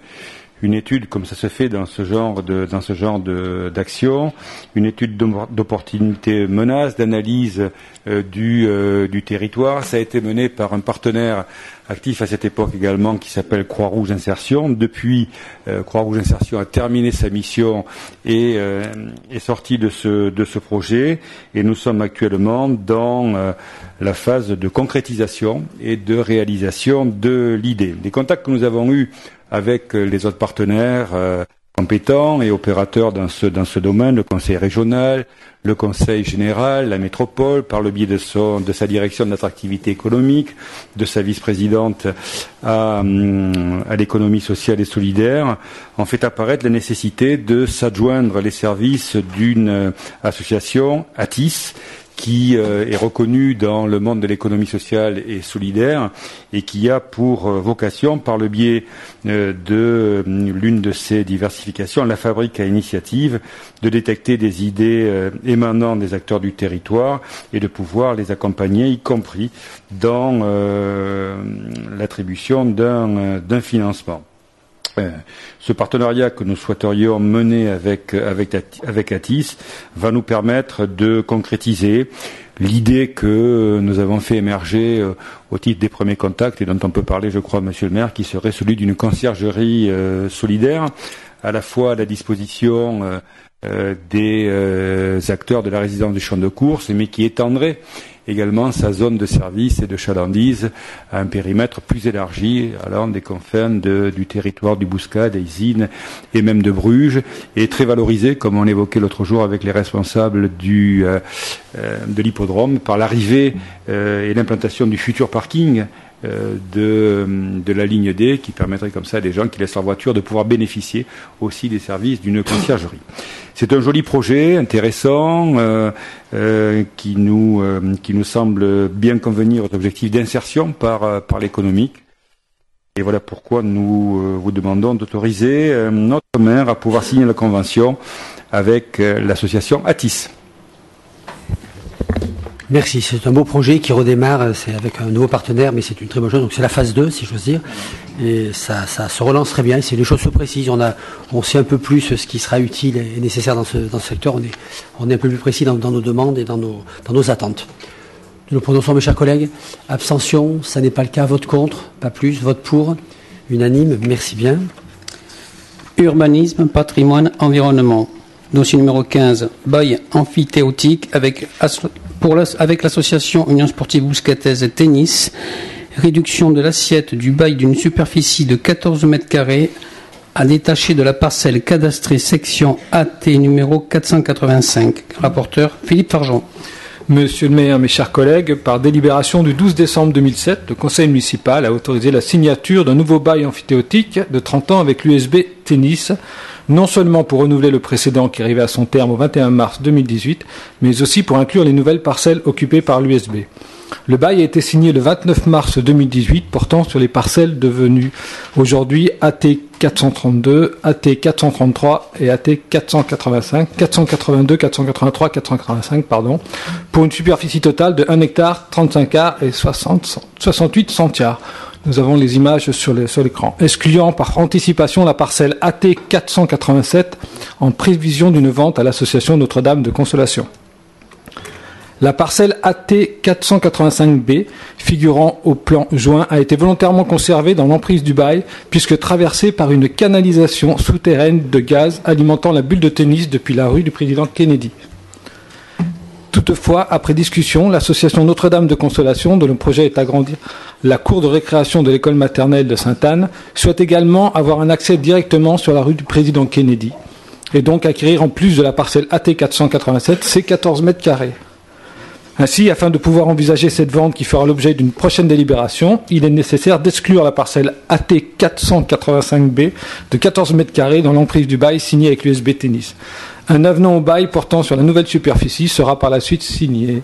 une étude, comme ça se fait dans ce genre d'action, une étude d'opportunité menace, d'analyse du territoire. Ça a été mené par un partenaire actif à cette époque également qui s'appelle Croix-Rouge Insertion. Depuis, Croix-Rouge Insertion a terminé sa mission et est sorti de ce projet. Et nous sommes actuellement dans la phase de concrétisation et de réalisation de l'idée. Les contacts que nous avons eus avec les autres partenaires compétents et opérateurs dans ce domaine, le conseil régional, le conseil général, la métropole, par le biais de sa direction de l'attractivité économique, de sa vice-présidente à l'économie sociale et solidaire, ont fait apparaître la nécessité de s'adjoindre les services d'une association, ATIS, qui est reconnue dans le monde de l'économie sociale et solidaire et qui a pour vocation, par le biais de l'une de ces diversifications, la fabrique à initiative, de détecter des idées émanant des acteurs du territoire et de pouvoir les accompagner, y compris dans l'attribution d'un financement. Ce partenariat que nous souhaiterions mener avec ATIS va nous permettre de concrétiser l'idée que nous avons fait émerger au titre des premiers contacts et dont on peut parler, je crois, monsieur le maire, qui serait celui d'une conciergerie solidaire, à la fois à la disposition des acteurs de la résidence du champ de course, mais qui étendrait également sa zone de service et de chalandise à un périmètre plus élargi, allant des confins du territoire du Bouscat, d'Eysines et même de Bruges, et très valorisé, comme on l'évoquait l'autre jour avec les responsables de l'hippodrome, par l'arrivée et l'implantation du futur parking de la ligne D, qui permettrait comme ça à des gens qui laissent leur voiture de pouvoir bénéficier aussi des services d'une conciergerie. C'est un joli projet, intéressant, qui nous semble bien convenir aux objectifs d'insertion par l'économique. Et voilà pourquoi nous vous demandons d'autoriser notre maire à pouvoir signer la convention avec l'association ATIS. Merci, c'est un beau projet qui redémarre, c'est avec un nouveau partenaire, mais c'est une très bonne chose, donc c'est la phase 2, si j'ose dire, et ça se relance très bien, les choses se précisent, on sait un peu plus ce qui sera utile et nécessaire dans ce secteur, on est un peu plus précis dans nos demandes et dans nos attentes. Nous nous prononçons, mes chers collègues, abstention, ça n'est pas le cas, vote contre, pas plus, vote pour, unanime, merci bien. Urbanisme, patrimoine, environnement. Dossier numéro 15, bail amphithéotique avec l'association Union Sportive Bouscataise Tennis, réduction de l'assiette du bail d'une superficie de 14 mètres carrés à détacher de la parcelle cadastrée section AT numéro 485. Rapporteur Philippe Fargeon. Monsieur le maire, mes chers collègues, par délibération du 12 décembre 2007, le conseil municipal a autorisé la signature d'un nouveau bail amphithéotique de 30 ans avec l'USB Tennis, non seulement pour renouveler le précédent qui arrivait à son terme au 21 mars 2018, mais aussi pour inclure les nouvelles parcelles occupées par l'USB. Le bail a été signé le 29 mars 2018, portant sur les parcelles devenues aujourd'hui AT 432, AT 433 et AT 485, 482, 483, 485, pour une superficie totale de 1 hectare 35 ar et 68 centiares. Nous avons les images sur l'écran. Excluant par anticipation la parcelle AT 487 en prévision d'une vente à l'association Notre-Dame de Consolation. La parcelle AT 485B, figurant au plan joint, a été volontairement conservée dans l'emprise du bail, puisque traversée par une canalisation souterraine de gaz alimentant la bulle de tennis depuis la rue du président Kennedy. Toutefois, après discussion, l'association Notre-Dame de Consolation, dont le projet est agrandir la cour de récréation de l'école maternelle de Sainte-Anne, souhaite également avoir un accès directement sur la rue du président Kennedy, et donc acquérir en plus de la parcelle AT 487 ces 14 mètres carrés. Ainsi, afin de pouvoir envisager cette vente qui fera l'objet d'une prochaine délibération, il est nécessaire d'exclure la parcelle AT 485B de 14 mètres carrés dans l'emprise du bail signé avec l'USB Tennis. Un avenant au bail portant sur la nouvelle superficie sera par la suite signé.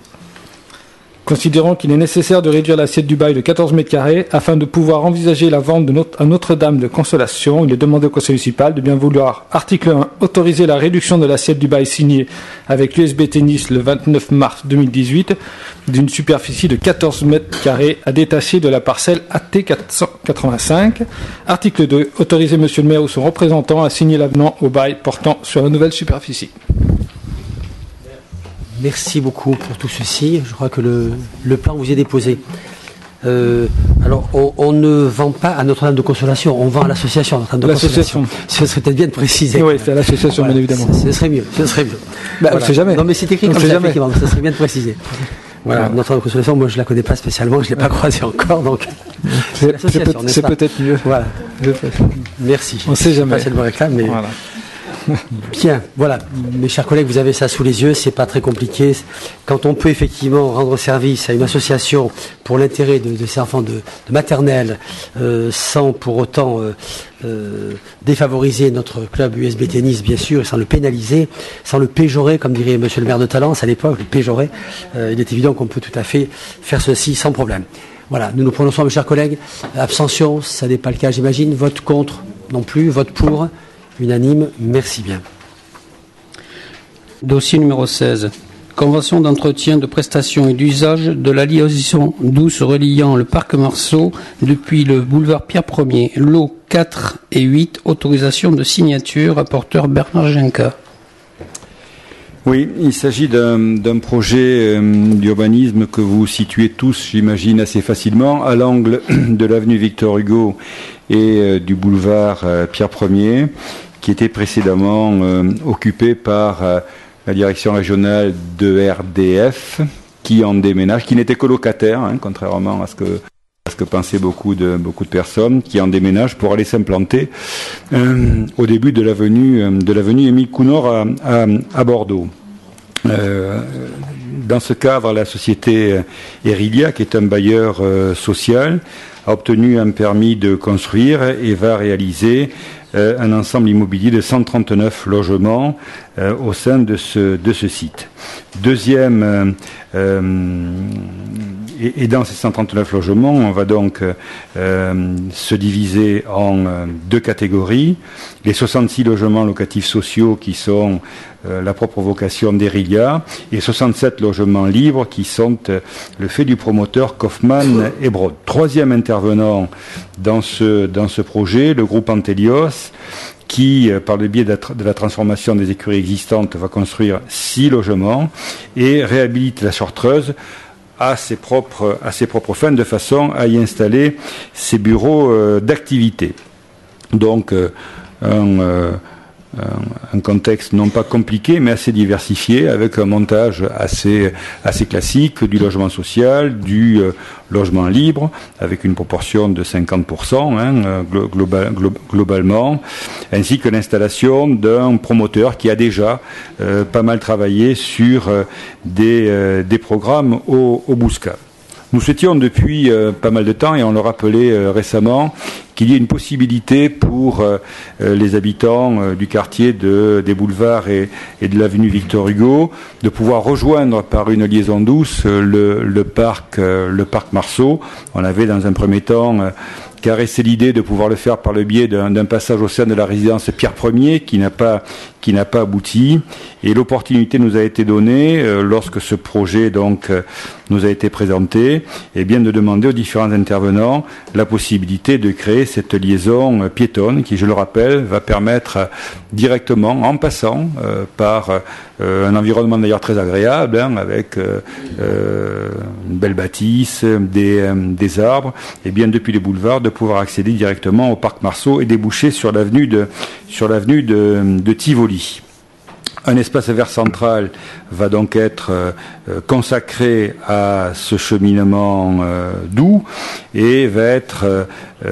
Considérant qu'il est nécessaire de réduire l'assiette du bail de 14 mètres carrés afin de pouvoir envisager la vente à Notre-Dame de Consolation, il est demandé au conseil municipal de bien vouloir, article 1, autoriser la réduction de l'assiette du bail signé avec l'USB Tennis le 29 mars 2018 d'une superficie de 14 mètres carrés à détacher de la parcelle AT 485. Article 2, autoriser monsieur le maire ou son représentant à signer l'avenant au bail portant sur la nouvelle superficie. Merci beaucoup pour tout ceci. Je crois que le plan vous est déposé. Alors, on ne vend pas à Notre-Dame de Consolation, on vend à l'association Notre-Dame de Consolation. Ce serait peut-être bien de préciser. Oui, c'est à l'association, voilà, bien évidemment. Ce serait mieux. Bah, voilà. On ne sait jamais. Non, mais c'est écrit comme ça, effectivement. Ça serait bien de préciser. Voilà, Notre-Dame de Consolation, moi je ne la connais pas spécialement, je ne l'ai pas croisée encore, donc c'est peut-être mieux. Voilà. Merci. On ne sait jamais. Pas celle réclame, mais... Voilà. Bien, voilà, mes chers collègues, vous avez ça sous les yeux, c'est pas très compliqué. Quand on peut effectivement rendre service à une association pour l'intérêt de ces enfants de maternelle, sans pour autant défavoriser notre club USB Tennis, bien sûr, et sans le pénaliser, sans le péjorer, comme dirait monsieur le maire de Talence à l'époque, le péjorer, il est évident qu'on peut tout à fait faire ceci sans problème. Voilà, nous nous prononçons, mes chers collègues. Abstention, ça n'est pas le cas, j'imagine. Vote contre, non plus. Vote pour. Unanime, merci bien. Dossier numéro 16. Convention d'entretien, de prestation et d'usage de la liaison douce reliant le parc Marceau depuis le boulevard Pierre Ier, lots 4 et 8, autorisation de signature, rapporteur Bernard Genca. Oui, il s'agit d'un projet d'urbanisme que vous situez tous, j'imagine, assez facilement, à l'angle de l'avenue Victor Hugo et du boulevard Pierre Ier, qui était précédemment occupé par la direction régionale de RDF, qui en déménage, qui n'était que locataire, contrairement à ce que pensaient beaucoup de personnes, qui en déménagent pour aller s'implanter au début de l'avenue Émile Counor à Bordeaux. Dans ce cadre, la société Erilia, qui est un bailleur social, a obtenu un permis de construire et va réaliser un ensemble immobilier de 139 logements au sein de ce site. Deuxième, et dans ces 139 logements, on va donc se diviser en deux catégories. Les 66 logements locatifs sociaux qui sont la propre vocation d'Erilia et 67 logements libres qui sont le fait du promoteur Kaufmann et Brod. Troisième intervenant dans ce projet, le groupe Antelios, qui, par le biais de la transformation des écuries existantes, va construire 6 logements et réhabilite la Chartreuse à ses propres fins, de façon à y installer ses bureaux d'activité. Donc, un contexte non pas compliqué, mais assez diversifié, avec un montage assez classique du logement social, du logement libre, avec une proportion de 50% globalement, ainsi que l'installation d'un promoteur qui a déjà pas mal travaillé sur des programmes au Bouscat. Nous souhaitions depuis pas mal de temps, et on le rappelait récemment, qu'il y ait une possibilité pour les habitants du quartier des Boulevards et de l'avenue Victor Hugo de pouvoir rejoindre par une liaison douce le parc Marceau. On avait dans un premier temps caressé l'idée de pouvoir le faire par le biais d'un passage au sein de la résidence Pierre Ier qui n'a pas abouti, et l'opportunité nous a été donnée lorsque ce projet donc nous a été présenté, et bien de demander aux différents intervenants la possibilité de créer cette liaison piétonne qui, je le rappelle, va permettre directement, en passant par un environnement d'ailleurs très agréable, avec une belle bâtisse, des arbres, et bien depuis les boulevards de pouvoir accéder directement au parc Marceau et déboucher sur l'avenue de Tivoli. Un espace vert central va donc être consacré à ce cheminement doux et va être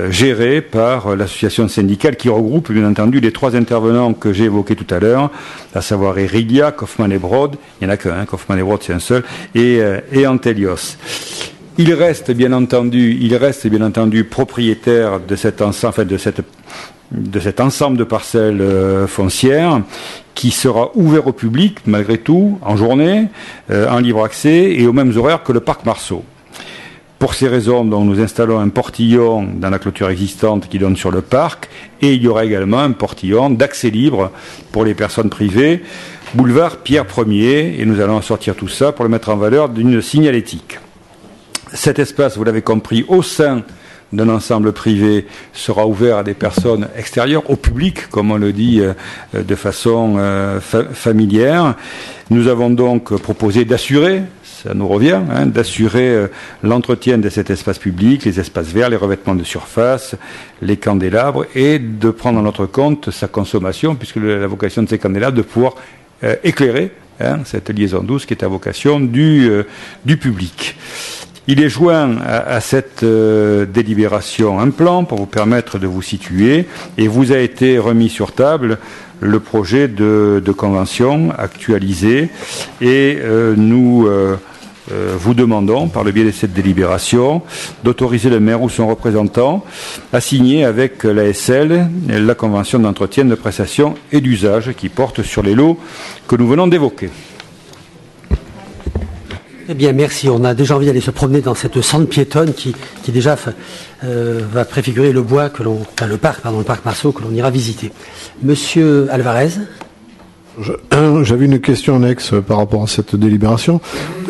géré par l'association syndicale qui regroupe bien entendu les 3 intervenants que j'ai évoqués tout à l'heure, à savoir Erilia, Kaufmann et Brod, il n'y en a qu'un, Kaufmann et Brod c'est un seul, et Antelios. Il reste bien entendu propriétaire de cet ensemble de parcelles foncières qui sera ouvert au public malgré tout en journée, en libre accès et aux mêmes horaires que le parc Marceau. Pour ces raisons, donc, nous installons un portillon dans la clôture existante qui donne sur le parc, et il y aura également un portillon d'accès libre pour les personnes privées, boulevard Pierre Ier, et nous allons sortir tout ça pour le mettre en valeur d'une signalétique. Cet espace, vous l'avez compris, au sein d'un ensemble privé sera ouvert à des personnes extérieures, au public, comme on le dit de façon familière. Nous avons donc proposé d'assurer, ça nous revient, d'assurer l'entretien de cet espace public, les espaces verts, les revêtements de surface, les candélabres, et de prendre en notre compte sa consommation, puisque la vocation de ces candélabres, de pouvoir éclairer cette liaison douce qui est à vocation du public. Il est joint à cette délibération un plan pour vous permettre de vous situer, et vous a été remis sur table le projet de convention actualisé, et nous vous demandons, par le biais de cette délibération, d'autoriser le maire ou son représentant à signer avec l'ASL la convention d'entretien, de prestation et d'usage qui porte sur les lots que nous venons d'évoquer. Eh bien, merci. On a déjà envie d'aller se promener dans cette sande piétonne qui déjà va préfigurer le bois le parc Marceau que l'on ira visiter. Monsieur Alvarez. J'avais une question annexe par rapport à cette délibération.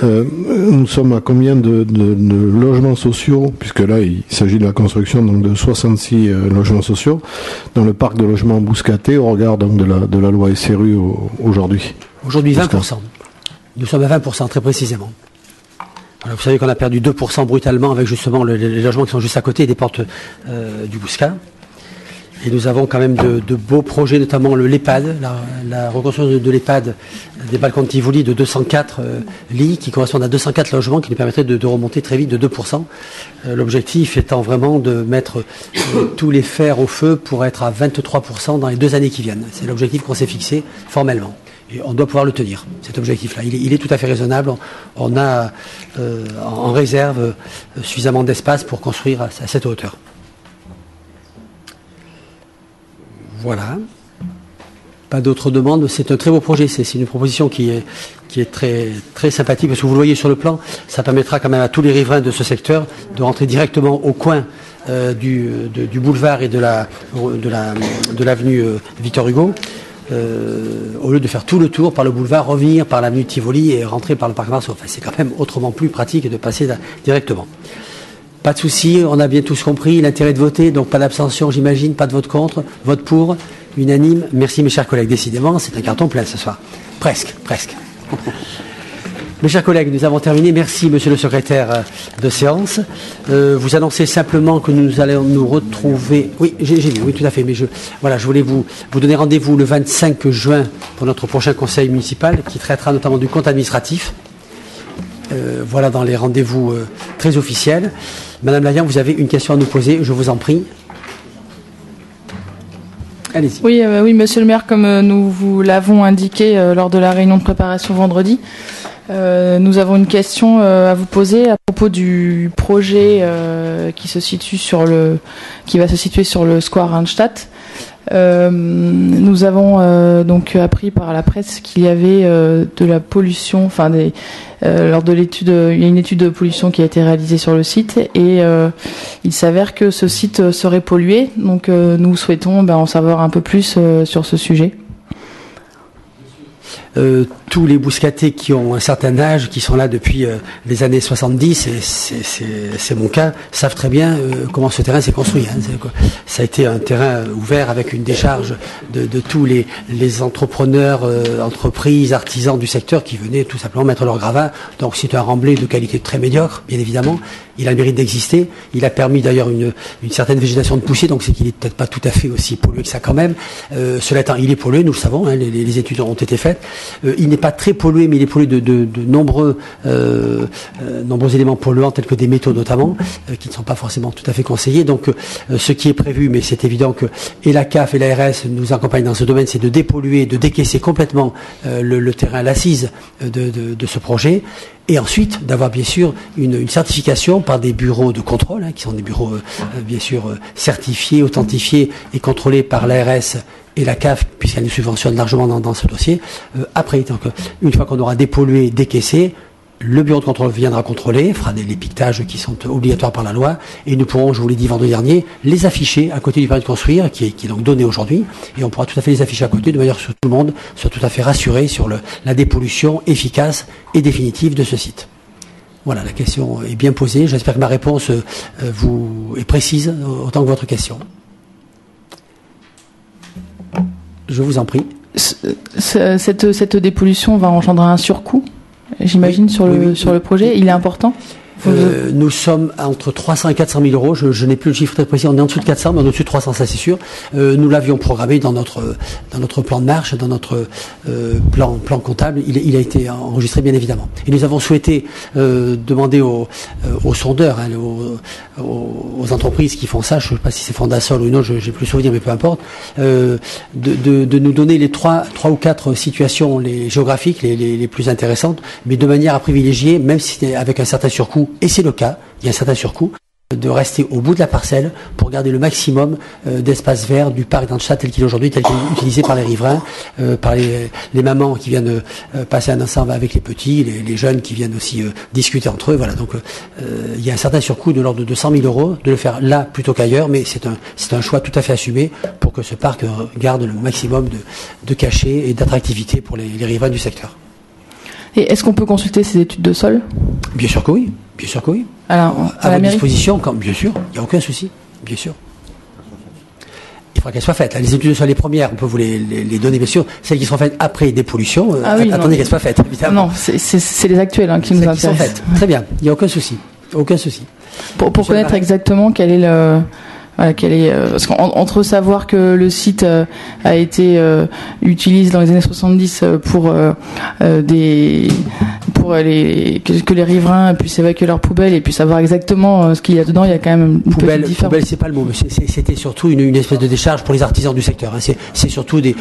Nous sommes à combien de logements sociaux, puisque là il s'agit de la construction donc de 66 logements sociaux dans le parc de logements Bouscaté au regard donc de la loi SRU aujourd'hui. Aujourd'hui 20%. Nous sommes à 20% très précisément. Alors, vous savez qu'on a perdu 2% brutalement avec justement les logements qui sont juste à côté des portes du Bouscat. Et nous avons quand même de beaux projets, notamment l'EHPAD, la reconstruction de l'EHPAD des balcons de Tivoli de 204 lits qui correspondent à 204 logements qui nous permettraient de remonter très vite de 2%. L'objectif étant vraiment de mettre tous les fers au feu pour être à 23% dans les 2 années qui viennent. C'est l'objectif qu'on s'est fixé formellement. Et on doit pouvoir le tenir, cet objectif-là. Il est tout à fait raisonnable. On a en réserve suffisamment d'espace pour construire à cette hauteur. Voilà. Pas d'autres demandes. C'est un très beau projet. C'est une proposition qui est très, très sympathique parce que vous le voyez sur le plan, ça permettra quand même à tous les riverains de ce secteur de rentrer directement au coin du boulevard et de l'avenue Victor Hugo. Au lieu de faire tout le tour par le boulevard, revenir par l'avenue Tivoli et rentrer par le parc Marceau. Enfin, c'est quand même autrement plus pratique de passer directement. Pas de souci, on a bien tous compris l'intérêt de voter, donc pas d'abstention, j'imagine, pas de vote contre, vote pour, unanime. Merci mes chers collègues, décidément, c'est un carton plein ce soir. Presque. Mes chers collègues, nous avons terminé. Merci monsieur le secrétaire de séance. Vous annoncez simplement que nous allons nous retrouver... Oui, j'ai vu, oui tout à fait, mais je voulais vous donner rendez-vous le 25 juin pour notre prochain conseil municipal qui traitera notamment du compte administratif. Voilà dans les rendez-vous très officiels. Madame Layan, vous avez une question à nous poser, je vous en prie. Allez-y. Oui, monsieur le maire, comme nous vous l'avons indiqué lors de la réunion de préparation vendredi, nous avons une question à vous poser à propos du projet qui va se situer sur le square Randstadt. Nous avons donc appris par la presse qu'il y avait de la pollution, lors de l'étude, il y a une étude de pollution qui a été réalisée sur le site et il s'avère que ce site serait pollué. Donc nous souhaitons en savoir un peu plus sur ce sujet. Tous les bouscatés qui ont un certain âge, qui sont là depuis les années 70, et c'est mon cas, savent très bien comment ce terrain s'est construit. Ça a été un terrain ouvert avec une décharge de tous les entrepreneurs, entreprises, artisans du secteur qui venaient tout simplement mettre leur gravat. Donc c'est un remblai de qualité très médiocre, bien évidemment. Il a le mérite d'exister. Il a permis d'ailleurs une certaine végétation de pousser, donc c'est qu'il est peut-être pas tout à fait aussi pollué que ça quand même. Cela étant, il est pollué, nous le savons, les études ont été faites. Il n'est pas très pollué, mais il est pollué de nombreux éléments polluants, tels que des métaux notamment, qui ne sont pas forcément tout à fait conseillés. Donc ce qui est prévu, mais c'est évident que et la CAF et l'ARS nous accompagnent dans ce domaine, c'est de dépolluer, de décaisser complètement le terrain, l'assise de ce projet. Et ensuite, d'avoir bien sûr une certification par des bureaux de contrôle, qui sont des bureaux bien sûr certifiés, authentifiés et contrôlés par l'ARS et la CAF, puisqu'elle nous subventionne largement dans ce dossier. Après, donc, une fois qu'on aura dépollué, décaissé, le bureau de contrôle viendra contrôler, fera les piquetages qui sont obligatoires par la loi, et nous pourrons, je vous l'ai dit vendredi dernier, les afficher à côté du permis de construire, qui est donc donné aujourd'hui, et on pourra tout à fait les afficher à côté, de manière que tout le monde soit tout à fait rassuré sur la dépollution efficace et définitive de ce site. Voilà, la question est bien posée. J'espère que ma réponse vous est précise autant que votre question. Je vous en prie. Cette dépollution va engendrer un surcoût, j'imagine, sur le projet. Il est important. Nous sommes entre 300 et 400 000 euros. Je n'ai plus le chiffre très précis. On est en dessous de 400, mais on est au-dessus de 300, ça c'est sûr. Nous l'avions programmé dans notre plan de marche, dans notre plan comptable. Il a été enregistré, bien évidemment. Et nous avons souhaité demander aux sondeurs, aux entreprises qui font ça, je ne sais pas si c'est Fondasol ou non, je n'ai plus le souvenir, mais peu importe, de nous donner les trois ou quatre situations géographiques les plus intéressantes, mais de manière à privilégier, même si c'est avec un certain surcoût, et c'est le cas, il y a un certain surcoût, de rester au bout de la parcelle pour garder le maximum d'espace vert du parc d'Randstadt tel qu'il est aujourd'hui, tel qu'il est utilisé par les riverains, par les mamans qui viennent passer un instant avec les petits, les jeunes qui viennent aussi discuter entre eux. Voilà, donc il y a un certain surcoût de l'ordre de 100 000 euros de le faire là plutôt qu'ailleurs, mais c'est un choix tout à fait assumé pour que ce parc garde le maximum de cachet et d'attractivité pour les riverains du secteur. Et est-ce qu'on peut consulter ces études de sol ? Bien sûr que oui. Bien sûr que oui. Alors, à votre disposition, bien sûr, il n'y a aucun souci, bien sûr. Il faudra qu'elles soient faites. Les études de sol, les premières, on peut vous les donner, bien sûr. Celles qui seront faites après dépollution, attendez qu'elles soient faites, évidemment. Non, c'est les actuelles qui nous intéressent. Qui sont faites. Très bien, il n'y a aucun souci. Aucun souci. Pour connaître exactement quel est voilà, parce qu'entre savoir que le site a été utilisé dans les années 70 pour que les riverains puissent évacuer leurs poubelles et puis savoir exactement ce qu'il y a dedans, il y a quand même une petite différence. Poubelle, c'est pas le mot, mais c'était surtout une espèce de décharge pour les artisans du secteur. Hein. C'est surtout des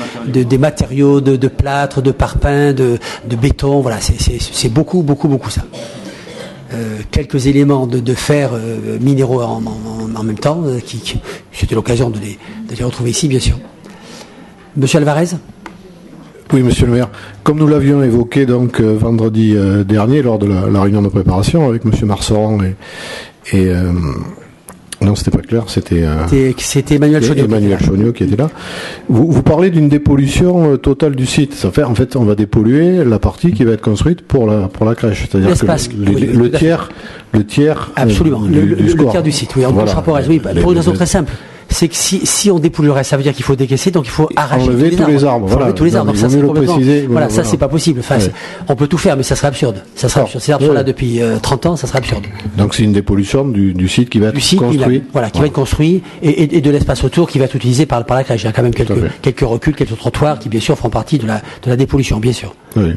matériaux de plâtre, de parpaing, de béton. Voilà, c'est beaucoup ça. Quelques éléments de fer minéraux en même temps, c'était l'occasion de les retrouver ici, bien sûr. Monsieur Alvarez ? Oui, monsieur le maire. Comme nous l'avions évoqué donc vendredi dernier lors de la réunion de préparation avec monsieur Marceron et non, c'était pas clair, c'était Emmanuel Chaugnot qui était là. Vous parlez d'une dépollution totale du site. Ça fait, en fait, on va dépolluer la partie qui va être construite pour la crèche. C'est-à-dire que le tiers absolument, du score. Le tiers du site, oui, pour une raison très simple. C'est que si on dépolluerait, ça veut dire qu'il faut décaisser, donc il faut arracher tous les arbres. Voilà. Tous les arbres. Donc ça, c'est préciser. Voilà, ça c'est pas possible. Enfin, on peut tout faire, mais ça serait absurde. Ces arbres sont là depuis 30 ans, ça serait absurde. Donc c'est une dépollution du site qui va être construit. Qui va être construit et de l'espace autour qui va être utilisé par la crèche. Il y a quand même quelques reculs, quelques trottoirs qui bien sûr feront partie de la dépollution, bien sûr. Oui.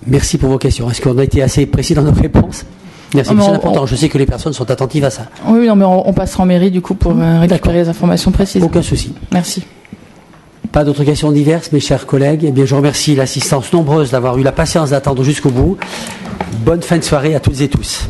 Merci pour vos questions. Est-ce qu'on a été assez précis dans nos réponses ? Merci, c'est important. Je sais que les personnes sont attentives à ça. Oui, non, mais on passera en mairie du coup pour récupérer les informations précises. Aucun souci. Merci. Pas d'autres questions diverses, mes chers collègues. Eh bien, je remercie l'assistance nombreuse d'avoir eu la patience d'attendre jusqu'au bout. Bonne fin de soirée à toutes et tous.